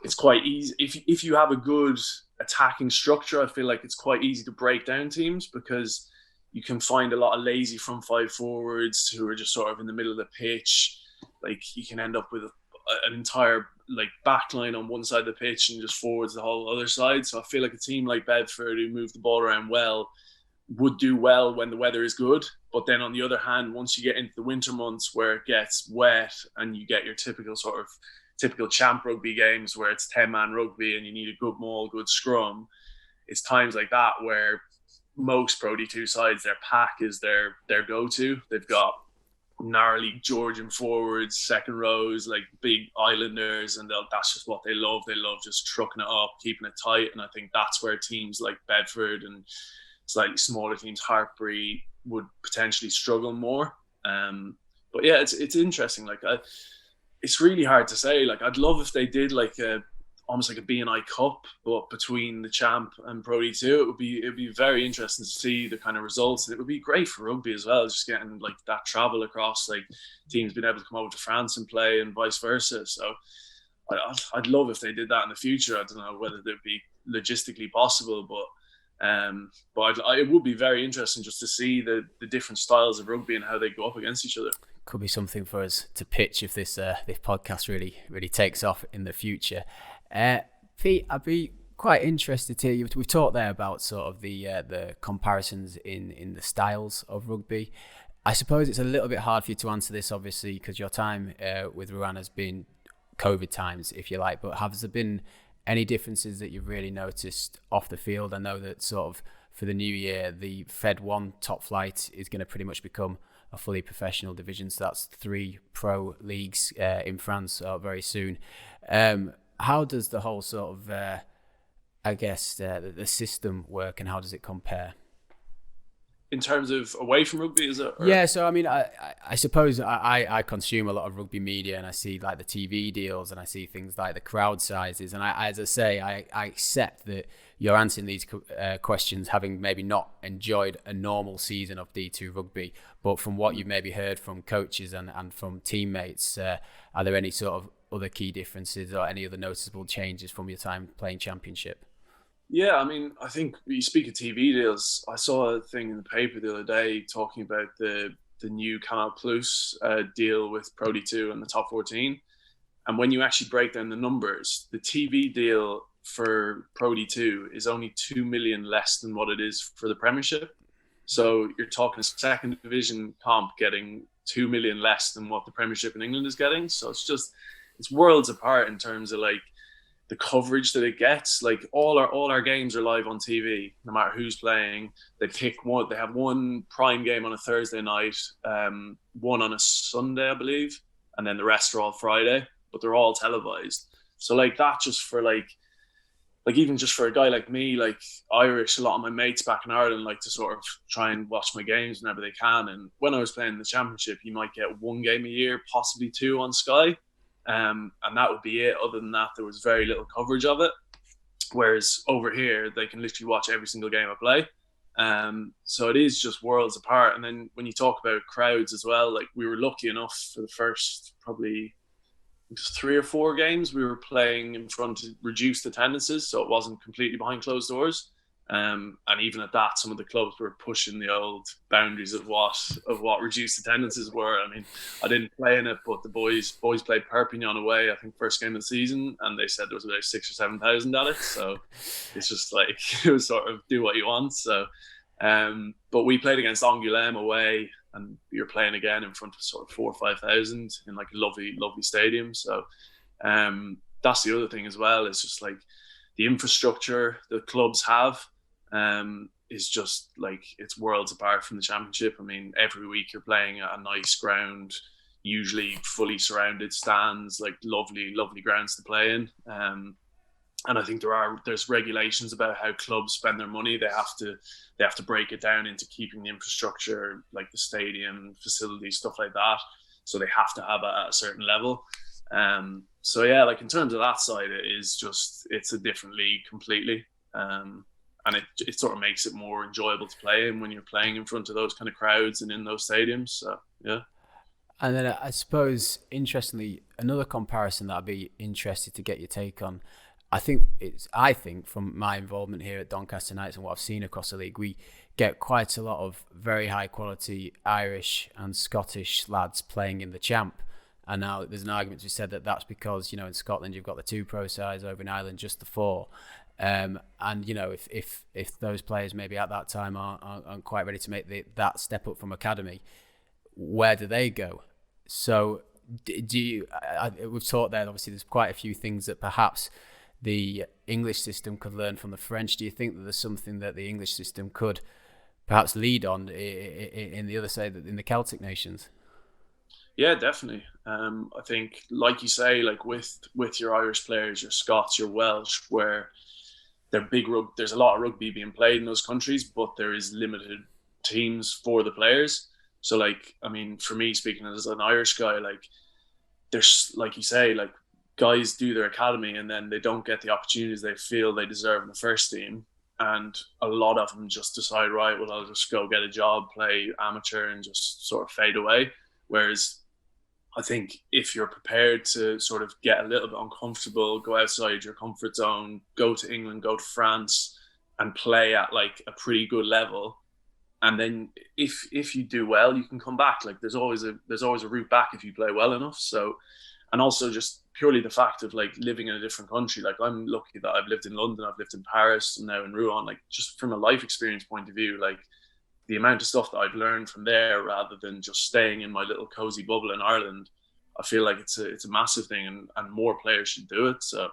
it's quite easy. If you have a good attacking structure, I feel like it's quite easy to break down teams because you can find a lot of lazy front five forwards who are just sort of in the middle of the pitch. Like you can end up with an entire like back line on one side of the pitch and just forwards the whole other side. So I feel like a team like Bedford, who move the ball around well, would do well when the weather is good. But then on the other hand, once you get into the winter months where it gets wet and you get your typical champ rugby games where it's 10-man rugby and you need a good maul, good scrum, it's times like that where most Pro D2 sides, their pack is their go-to. They've got gnarly Georgian forwards, second rows, like big islanders, and that's just what they love. They love just trucking it up, keeping it tight. And I think that's where teams like Bedford and slightly smaller teams, Hartpury, would potentially struggle more. But yeah, it's interesting. Like it's really hard to say. Like I'd love if they did like almost like a B&I Cup, but between the champ and Pro D2, it'd be very interesting to see the kind of results. And it would be great for rugby as well, just getting like that travel across, like teams being able to come over to France and play and vice versa. So I'd love if they did that in the future. I don't know whether it'd be logistically possible, but it would be very interesting just to see the different styles of rugby and how they go up against each other. Could be something for us to pitch if this podcast really takes off in the future. Pete, I'd be quite interested to hear. We've talked there about sort of the comparisons in the styles of rugby. I suppose it's a little bit hard for you to answer this, obviously, because your time with Rouen has been COVID times, if you like. But has there been any differences that you've really noticed off the field? I know that sort of for the new year, the Fed 1 top flight is going to pretty much become a fully professional division. So that's 3 pro leagues in France very soon. How does the whole sort of, the system work, and how does it compare? In terms of away from rugby, is it? Or? Yeah, so I mean, I suppose I consume a lot of rugby media, and I see like the TV deals, and I see things like the crowd sizes, and I accept that you're answering these questions having maybe not enjoyed a normal season of D2 rugby, but from what you've maybe heard from coaches and from teammates, are there any sort of other key differences or any other noticeable changes from your time playing championship? Yeah, I mean, I think you speak of TV deals. I saw a thing in the paper the other day talking about the new 𝘾𝙗𝙗𝙗 deal with Pro D2 and the top 14. And when you actually break down the numbers, the TV deal for Pro D2 is only 2 million less than what it is for the Premiership. So you're talking a second division comp getting 2 million less than what the Premiership in England is getting. So it's worlds apart in terms of like the coverage that it gets. Like all our games are live on TV, no matter who's playing. They pick one. They have one prime game on a Thursday night, one on a Sunday, I believe, and then the rest are all Friday. But they're all televised. So like that, just for like even just for a guy like me, like Irish, a lot of my mates back in Ireland like to sort of try and watch my games whenever they can. And when I was playing the Championship, you might get one game a year, possibly two on Sky. And that would be it. Other than that, there was very little coverage of it. Whereas over here, they can literally watch every single game I play. So it is just worlds apart. And then when you talk about crowds as well, like we were lucky enough for the first probably just 3 or 4 games, we were playing in front of reduced attendances, so it wasn't completely behind closed doors. And even at that, some of the clubs were pushing the old boundaries of what reduced attendances were. I mean, I didn't play in it, but the boys played Perpignan away, I think first game of the season, and they said there was about 6,000 or 7,000 at it. So it's just like it was sort of do what you want. So, but we played against Angoulême away, and you're playing again in front of sort of 4,000 or 5,000 in like a lovely stadium. So that's the other thing as well. It's just like the infrastructure the clubs have is just like it's worlds apart from the Championship. I mean, every week you're playing at a nice ground, usually fully surrounded stands, like lovely grounds to play in. And I think there's regulations about how clubs spend their money. They have to break it down into keeping the infrastructure, like the stadium facilities, stuff like that. So they have to have it at a certain level. So yeah, like in terms of that side, it's a different league completely. And it sort of makes it more enjoyable to play in when you're playing in front of those kind of crowds and in those stadiums. So yeah. And then I suppose, interestingly, another comparison that I'd be interested to get your take on. I think from my involvement here at Doncaster Knights and what I've seen across the league, we get quite a lot of very high quality Irish and Scottish lads playing in the Champ. And now there's an argument to be said that that's because, in Scotland you've got the 2 pro sides, over in Ireland just the 4. And if those players maybe at that time aren't quite ready to make that step up from academy, where do they go? So we've talked there, obviously there's quite a few things that perhaps the English system could learn from the French. Do you think that there's something that the English system could perhaps lead on in the other side, in the Celtic nations? Yeah, definitely. I think, like you say, like with your Irish players, your Scots, your Welsh, where they're there's a lot of rugby being played in those countries, but there is limited teams for the players. So, like, I mean, for me, speaking as an Irish guy, like, there's, like you say, like, guys do their academy and then they don't get the opportunities they feel they deserve in the first team. And a lot of them just decide, right, well, I'll just go get a job, play amateur and just sort of fade away. Whereas I think if you're prepared to sort of get a little bit uncomfortable, go outside your comfort zone, go to England, go to France and play at like a pretty good level. And then if you do well, you can come back. Like there's always a route back if you play well enough. So, and also just purely the fact of like living in a different country. Like I'm lucky that I've lived in London, I've lived in Paris and now in Rouen. Like just from a life experience point of view, like the amount of stuff that I've learned from there rather than just staying in my little cozy bubble in Ireland, I feel like it's a massive thing and more players should do it. So,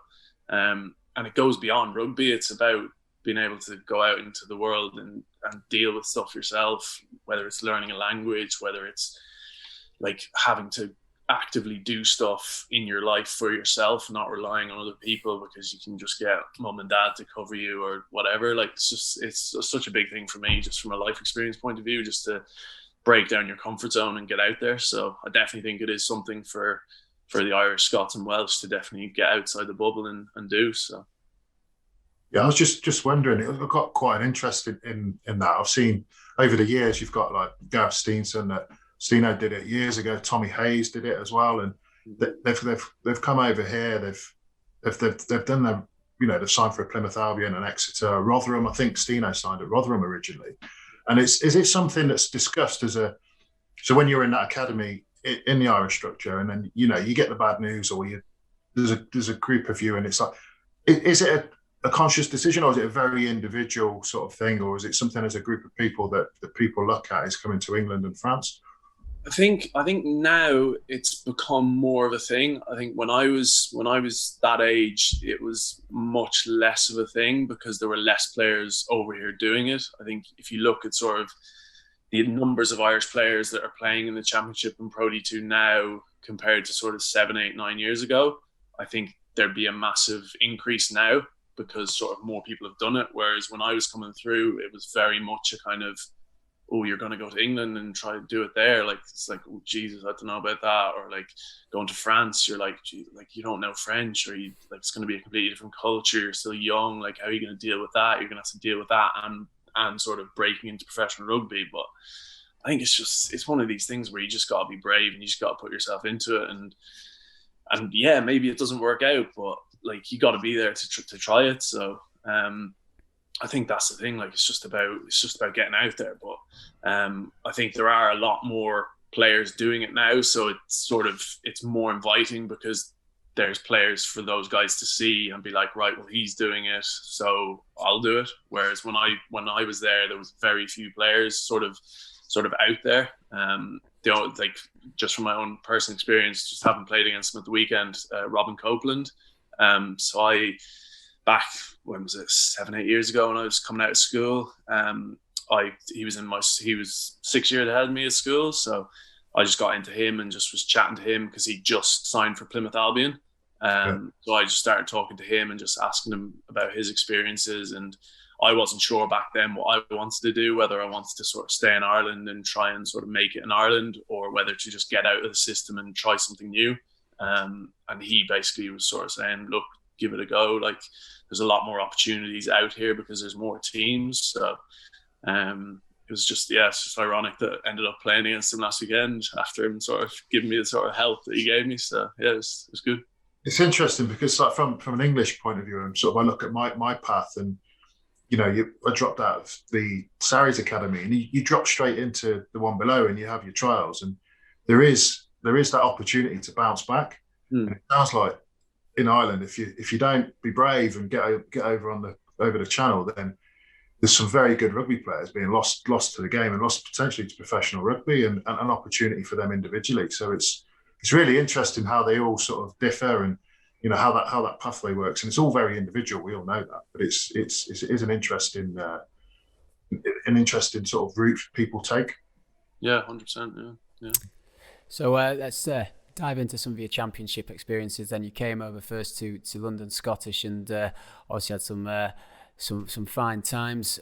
and it goes beyond rugby. It's about being able to go out into the world and deal with stuff yourself, whether it's learning a language, whether it's like having to actively do stuff in your life for yourself, not relying on other people because you can just get mum and dad to cover you or whatever. Like it's such a big thing for me, just from a life experience point of view, just to break down your comfort zone and get out there. So I definitely think it is something for the Irish, Scots and Welsh to definitely get outside the bubble and do so. Yeah, I was just wondering, I've got quite an interest in that. I've seen over the years, you've got like Gareth Steenson, that Steno did it years ago. Tommy Hayes did it as well, and they've come over here. They've done them. They've signed for Plymouth Albion and Exeter, Rotherham. I think Steno signed at Rotherham originally. And is it something that's discussed so when you're in that academy in the Irish structure, and then you get the bad news, or there's a group of you, and it's like, is it a conscious decision, or is it a very individual sort of thing, or is it something as a group of people that people look at is coming to England and France? I think now it's become more of a thing. I think when I was that age, it was much less of a thing because there were less players over here doing it. I think if you look at sort of the numbers of Irish players that are playing in the Championship and Pro D2 now compared to sort of 7, 8, 9 years ago, I think there'd be a massive increase now because sort of more people have done it. Whereas when I was coming through, it was very much a kind of, oh, you're going to go to England and try to do it there. Like, it's like, oh, Jesus, I don't know about that. Or like going to France, you're like, geez, like you don't know French, or you like it's going to be a completely different culture. You're still young. Like, how are you going to deal with that? You're going to have to deal with that and sort of breaking into professional rugby. But I think it's one of these things where you just got to be brave and you just got to put yourself into it. And yeah, maybe it doesn't work out, but like you got to be there to try it. So I think that's the thing. Like it's just about getting out there. But I think there are a lot more players doing it now, so it's more inviting because there's players for those guys to see and be like, right, well, he's doing it, so I'll do it. Whereas when I was there was very few players sort of out there. Like just from my own personal experience, just having played against him at the weekend, Robin Copeland. So back, when was it, 7, 8 years ago when I was coming out of school, he was 6 years ahead of me at school, so I just got into him and just was chatting to him because he just signed for Plymouth Albion. So I just started talking to him and just asking him about his experiences, and I wasn't sure back then what I wanted to do, whether I wanted to sort of stay in Ireland and try and sort of make it in Ireland, or whether to just get out of the system and try something new. And he basically was sort of saying, look, give it a go. Like there's a lot more opportunities out here because there's more teams. So it was just, it's just ironic that I ended up playing against him last weekend after him sort of giving me the sort of help that he gave me. So yeah, it was good. It's interesting because like from an English point of view, and sort of I look at my path, and you know, I dropped out of the Sarries Academy, and you drop straight into the one below, and you have your trials, and there is that opportunity to bounce back. And it sounds like in Ireland, if you don't be brave and get over the channel, then there's some very good rugby players being lost to the game and lost potentially to professional rugby, and an opportunity for them individually. So it's really interesting how they all sort of differ, and you know how that pathway works, and it's all very individual. We all know that, but it is an interesting sort of route people take. Yeah, 100%. Yeah. So let's dive into some of your championship experiences. Then you came over first to London Scottish, and obviously had some fine times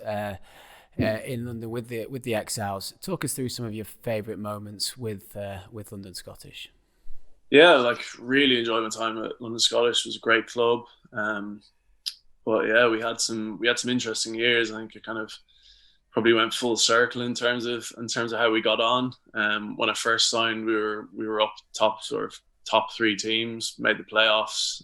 in London with the 𝘋𝙗𝙗𝙗. Talk us through some of your favourite moments with London Scottish. Yeah, like really enjoyed my time at London Scottish. It was a great club. But yeah, we had some interesting years. I think it kind of probably went full circle in terms of how we got on. When I first signed, we were up top 3 teams, made the playoffs.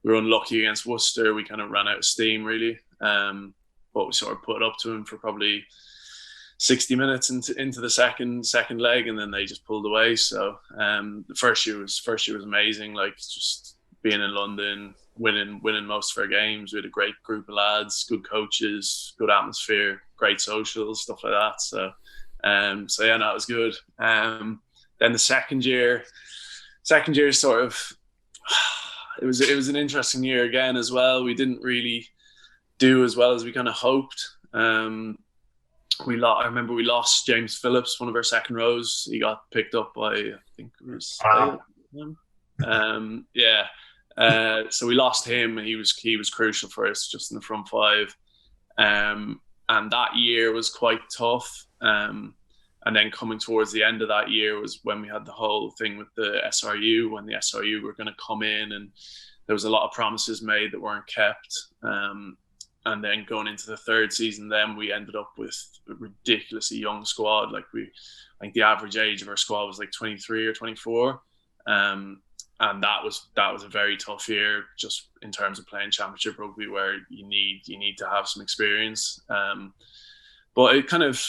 We were unlucky against Worcester. We kind of ran out of steam really. But we sort of put it up to them for probably 60 minutes into the second leg, and then they just pulled away. So the first year was amazing. Like just being in London, winning most of our games. We had a great group of lads, good coaches, good atmosphere, great socials, stuff like that. So yeah, no, it was good. Then the second year sort of, it was an interesting year again as well. We didn't really do as well as we kind of hoped. I remember we lost James Phillips, one of our second rows. He got picked up by, I think it was so we lost him, and he was crucial for us just in the front 5. And that year was quite tough. And then coming towards the end of that year was when we had the whole thing with the SRU, when the SRU were going to come in, and there was a lot of promises made that weren't kept. And then going into the third season, then we ended up with a ridiculously young squad. Like I think the average age of our squad was like 23 or 24. And that was a very tough year just in terms of playing championship rugby, where you need to have some experience. But it kind of,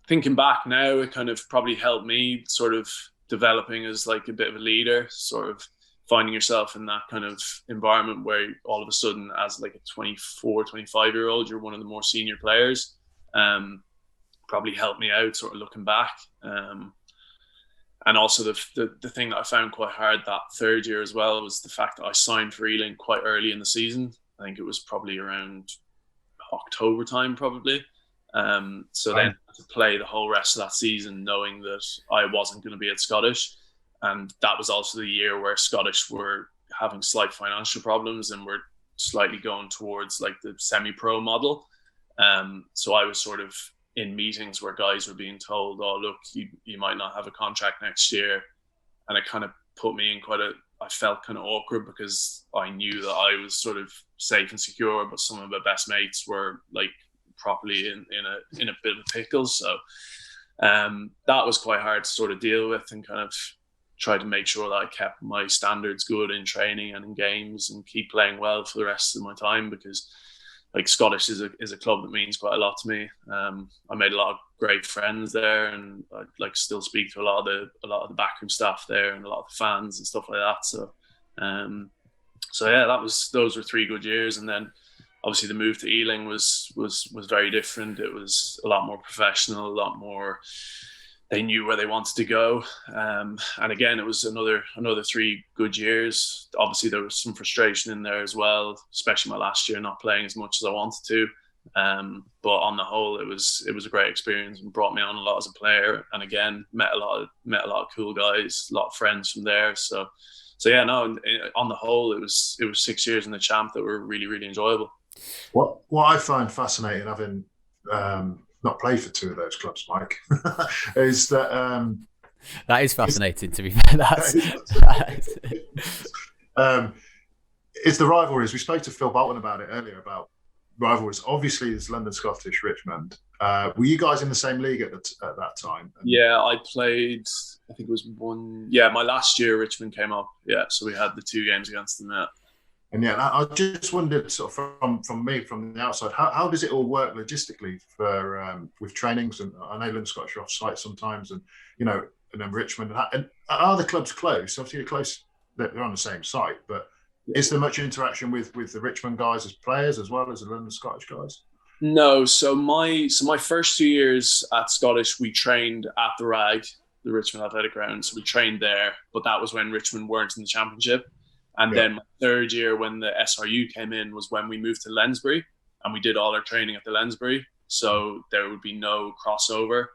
thinking back now, it kind of probably helped me sort of developing as like a bit of a leader, sort of finding yourself in that kind of environment where all of a sudden, as like a 24, 25-year-old, you're one of the more senior players. Probably helped me out sort of looking back. And also the thing that I found quite hard that third year as well was the fact that I signed for Ealing quite early in the season. I think it was probably around October time, probably. So then to play the whole rest of that season knowing that I wasn't going to be at Scottish. And that was also the year where Scottish were having slight financial problems and were slightly going towards like the semi-pro model. So I was sort of in meetings where guys were being told, oh, look, you might not have a contract next year. And it kind of put me in I felt kind of awkward because I knew that I was sort of safe and secure, but some of my best mates were like properly in a bit of a pickle. So that was quite hard to sort of deal with and kind of try to make sure that I kept my standards good in training and in games and keep playing well for the rest of my time, because like Scottish is a club that means quite a lot to me. I made a lot of great friends there, and I like still speak to a lot of the backroom staff there and a lot of the fans and stuff like that. So yeah, those were 3 good years. And then obviously the move to Ealing was very different. It was a lot more professional, a lot more. They knew where they wanted to go, and again, it was another 3 good years. Obviously, there was some frustration in there as well, especially my last year not playing as much as I wanted to. But on the whole, it was a great experience and brought me on a lot as a player. And again, met a lot of cool guys, a lot of friends from there. So yeah, no. On the whole, it was 6 years in the champ that were really, really enjoyable. What I find fascinating, having not played for 2 of those clubs, Mike, is that that is fascinating. To be fair, it's the rivalries. We spoke to Phil Boulton about it earlier, about rivalries. Obviously, there's London, Scottish, Richmond. Were you guys in the same league at that time? Yeah, I played. I think it was one. Yeah, my last year, Richmond came up. Yeah, so we had the 2 games against them. Yeah. And yeah, I just wondered, sort of from the outside, how does it all work logistically for with trainings? And I know London Scottish are off site sometimes, and and then Richmond. And are the clubs close? Obviously, they're close. They're on the same site, but is there much interaction with the Richmond guys as players as well as the London Scottish guys? No. So my first 2 years at Scottish, we trained at the RAG, the Richmond Athletic Ground. So we trained there, but that was when Richmond weren't in the Championship. And then my third year, when the SRU came in, was when we moved to Lensbury, and we did all our training at the Lensbury. So there would be no crossover.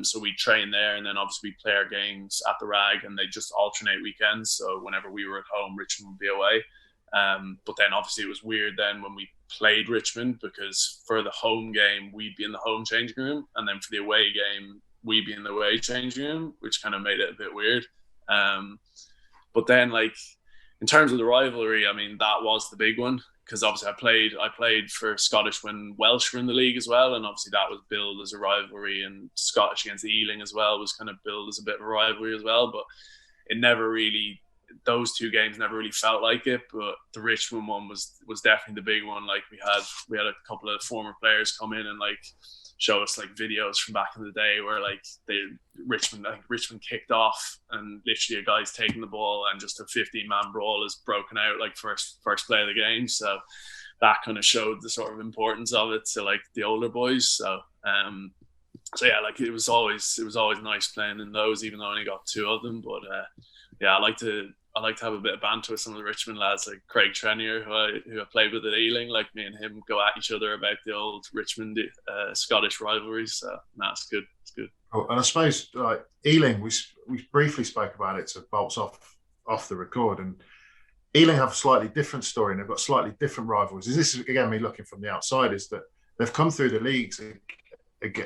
So we train there, and then obviously we play our games at the RAG, and they just alternate weekends. So whenever we were at home, Richmond would be away. But then obviously it was weird then when we played Richmond, because for the home game, we'd be in the home changing room, and then for the away game, we'd be in the away changing room, which kind of made it a bit weird. But then, like, in terms of the rivalry, I mean, that was the big one, because obviously I played for Scottish when Welsh were in the league as well, and obviously that was billed as a rivalry, and Scottish against Ealing as well was kind of billed as a bit of a rivalry as well, but it never really, those 2 games never really felt like it. But the Richmond one was definitely the big one. Like we had a couple of former players come in and like show us like videos from back in the day where like Richmond kicked off and literally a guy's taking the ball and just a 15-man brawl is broken out like first play of the game. So that kind of showed the sort of importance of it to like the older boys. So yeah, like it was always nice playing in those, even though I only got 2 of them. But yeah, I like to have a bit of banter with some of the Richmond lads, like Craig Trenier, who I played with at Ealing. Like me and him go at each other about the old Richmond Scottish rivalries. So that's good. It's good. Oh, and I suppose like Ealing, we briefly spoke about it to bolts off the record, and Ealing have a slightly different story, and they've got slightly different rivalries. This is again me looking from the outside, is that they've come through the leagues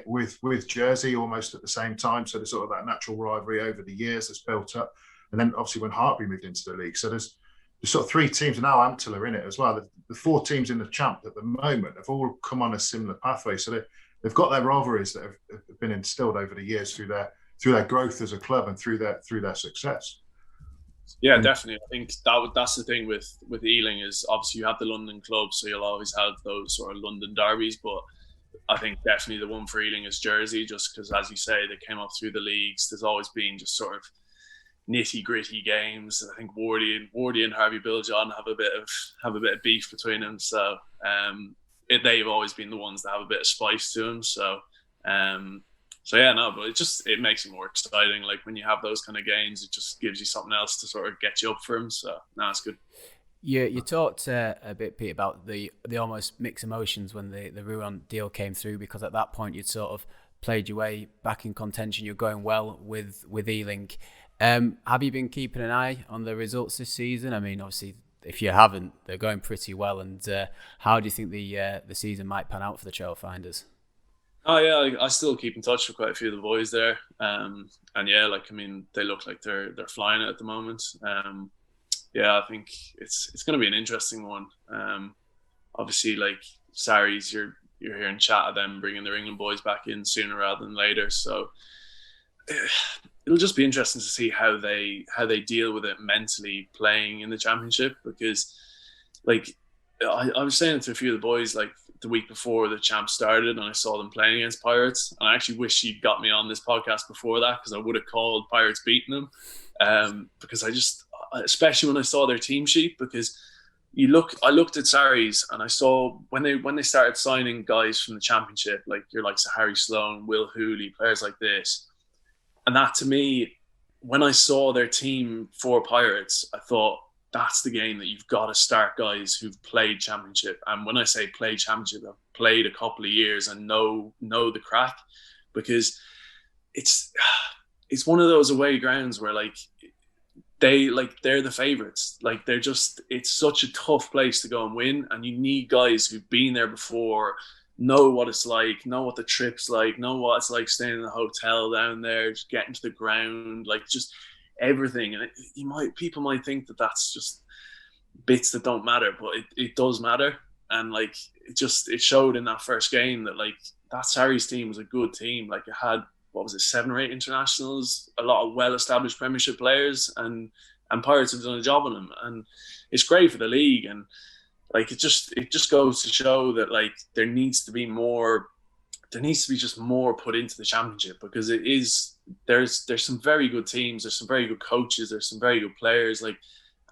with Jersey almost at the same time. So there's sort of that natural rivalry over the years that's built up. And then obviously when Hartby moved into the league, so there's sort of 3 teams, and now Amptler are in it as well. The 4 teams in the champ at the moment have all come on a similar pathway. So they've got their rivalries that have been instilled over the years through their growth as a club and through their success. Yeah, definitely. I think that's the thing with Ealing is obviously you have the London club, so you'll always have those sort of London derbies. But I think definitely the one for Ealing is Jersey, just because, as you say, they came up through the leagues. There's always been just sort of nitty gritty games. I think Wardy and Harvey Biljon have a bit of beef between them. So they've always been the ones that have a bit of spice to them. So So yeah, no, but it makes it more exciting. Like when you have those kind of games, it just gives you something else to sort of get you up for them. So no, it's good. You talked a bit, Pete, about the almost mixed emotions when the Rouen deal came through, because at that point you'd sort of played your way back in contention. You're going well with Ealing. Have you been keeping an eye on the results this season? I mean, obviously, if you haven't, they're going pretty well. And how do you think the season might pan out for the Trailfinders? Oh yeah, I still keep in touch with quite a few of the boys there, and yeah, like I mean, they look like they're flying it at the moment. Yeah, I think it's going to be an interesting one. Obviously, like Sarries, you're hearing chat of them bringing their England boys back in sooner rather than later. So it'll just be interesting to see how they deal with it mentally playing in the championship, because like I was saying to a few of the boys like the week before the champ started and I saw them playing against Pirates, and I actually wish you'd got me on this podcast before that, because I would have called Pirates beating them, because especially when I saw their team sheet, because I looked at Sarries and I saw when they started signing guys from the championship, like your likes of Harry Sloan, Will Hooley, players like this, and that to me, when I saw their team for Pirates, I thought, that's the game that you've got to start guys who've played championship. And when I say play championship, I've played a couple of years and know the crack, because it's one of those away grounds where they're the favourites. Like it's such a tough place to go and win, and you need guys who've been there before, know what it's like, know what the trip's like, know what it's like staying in a hotel down there, just getting to the ground, like just everything. And people might think that that's just bits that don't matter, but it does matter. And like it showed in that first game that like that Sarries team was a good team. Like it had, what was it, 7 or 8 internationals, a lot of well-established Premiership players, and Pirates have done a job on them, and it's great for the league. And like it just goes to show that like there needs to be just more put into the championship, because there's some very good teams, there's some very good coaches, there's some very good players, like,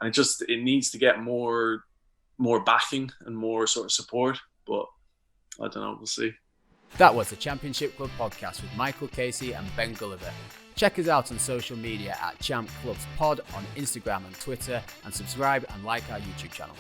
and it needs to get more backing and more sort of support. But I don't know, we'll see. That was the Championship Club podcast with 𝘾𝙗𝙖𝙢𝙥 and Ben Gulliver. Check us out on social media at Champ Clubs Pod on Instagram and Twitter, and subscribe and like our YouTube channel.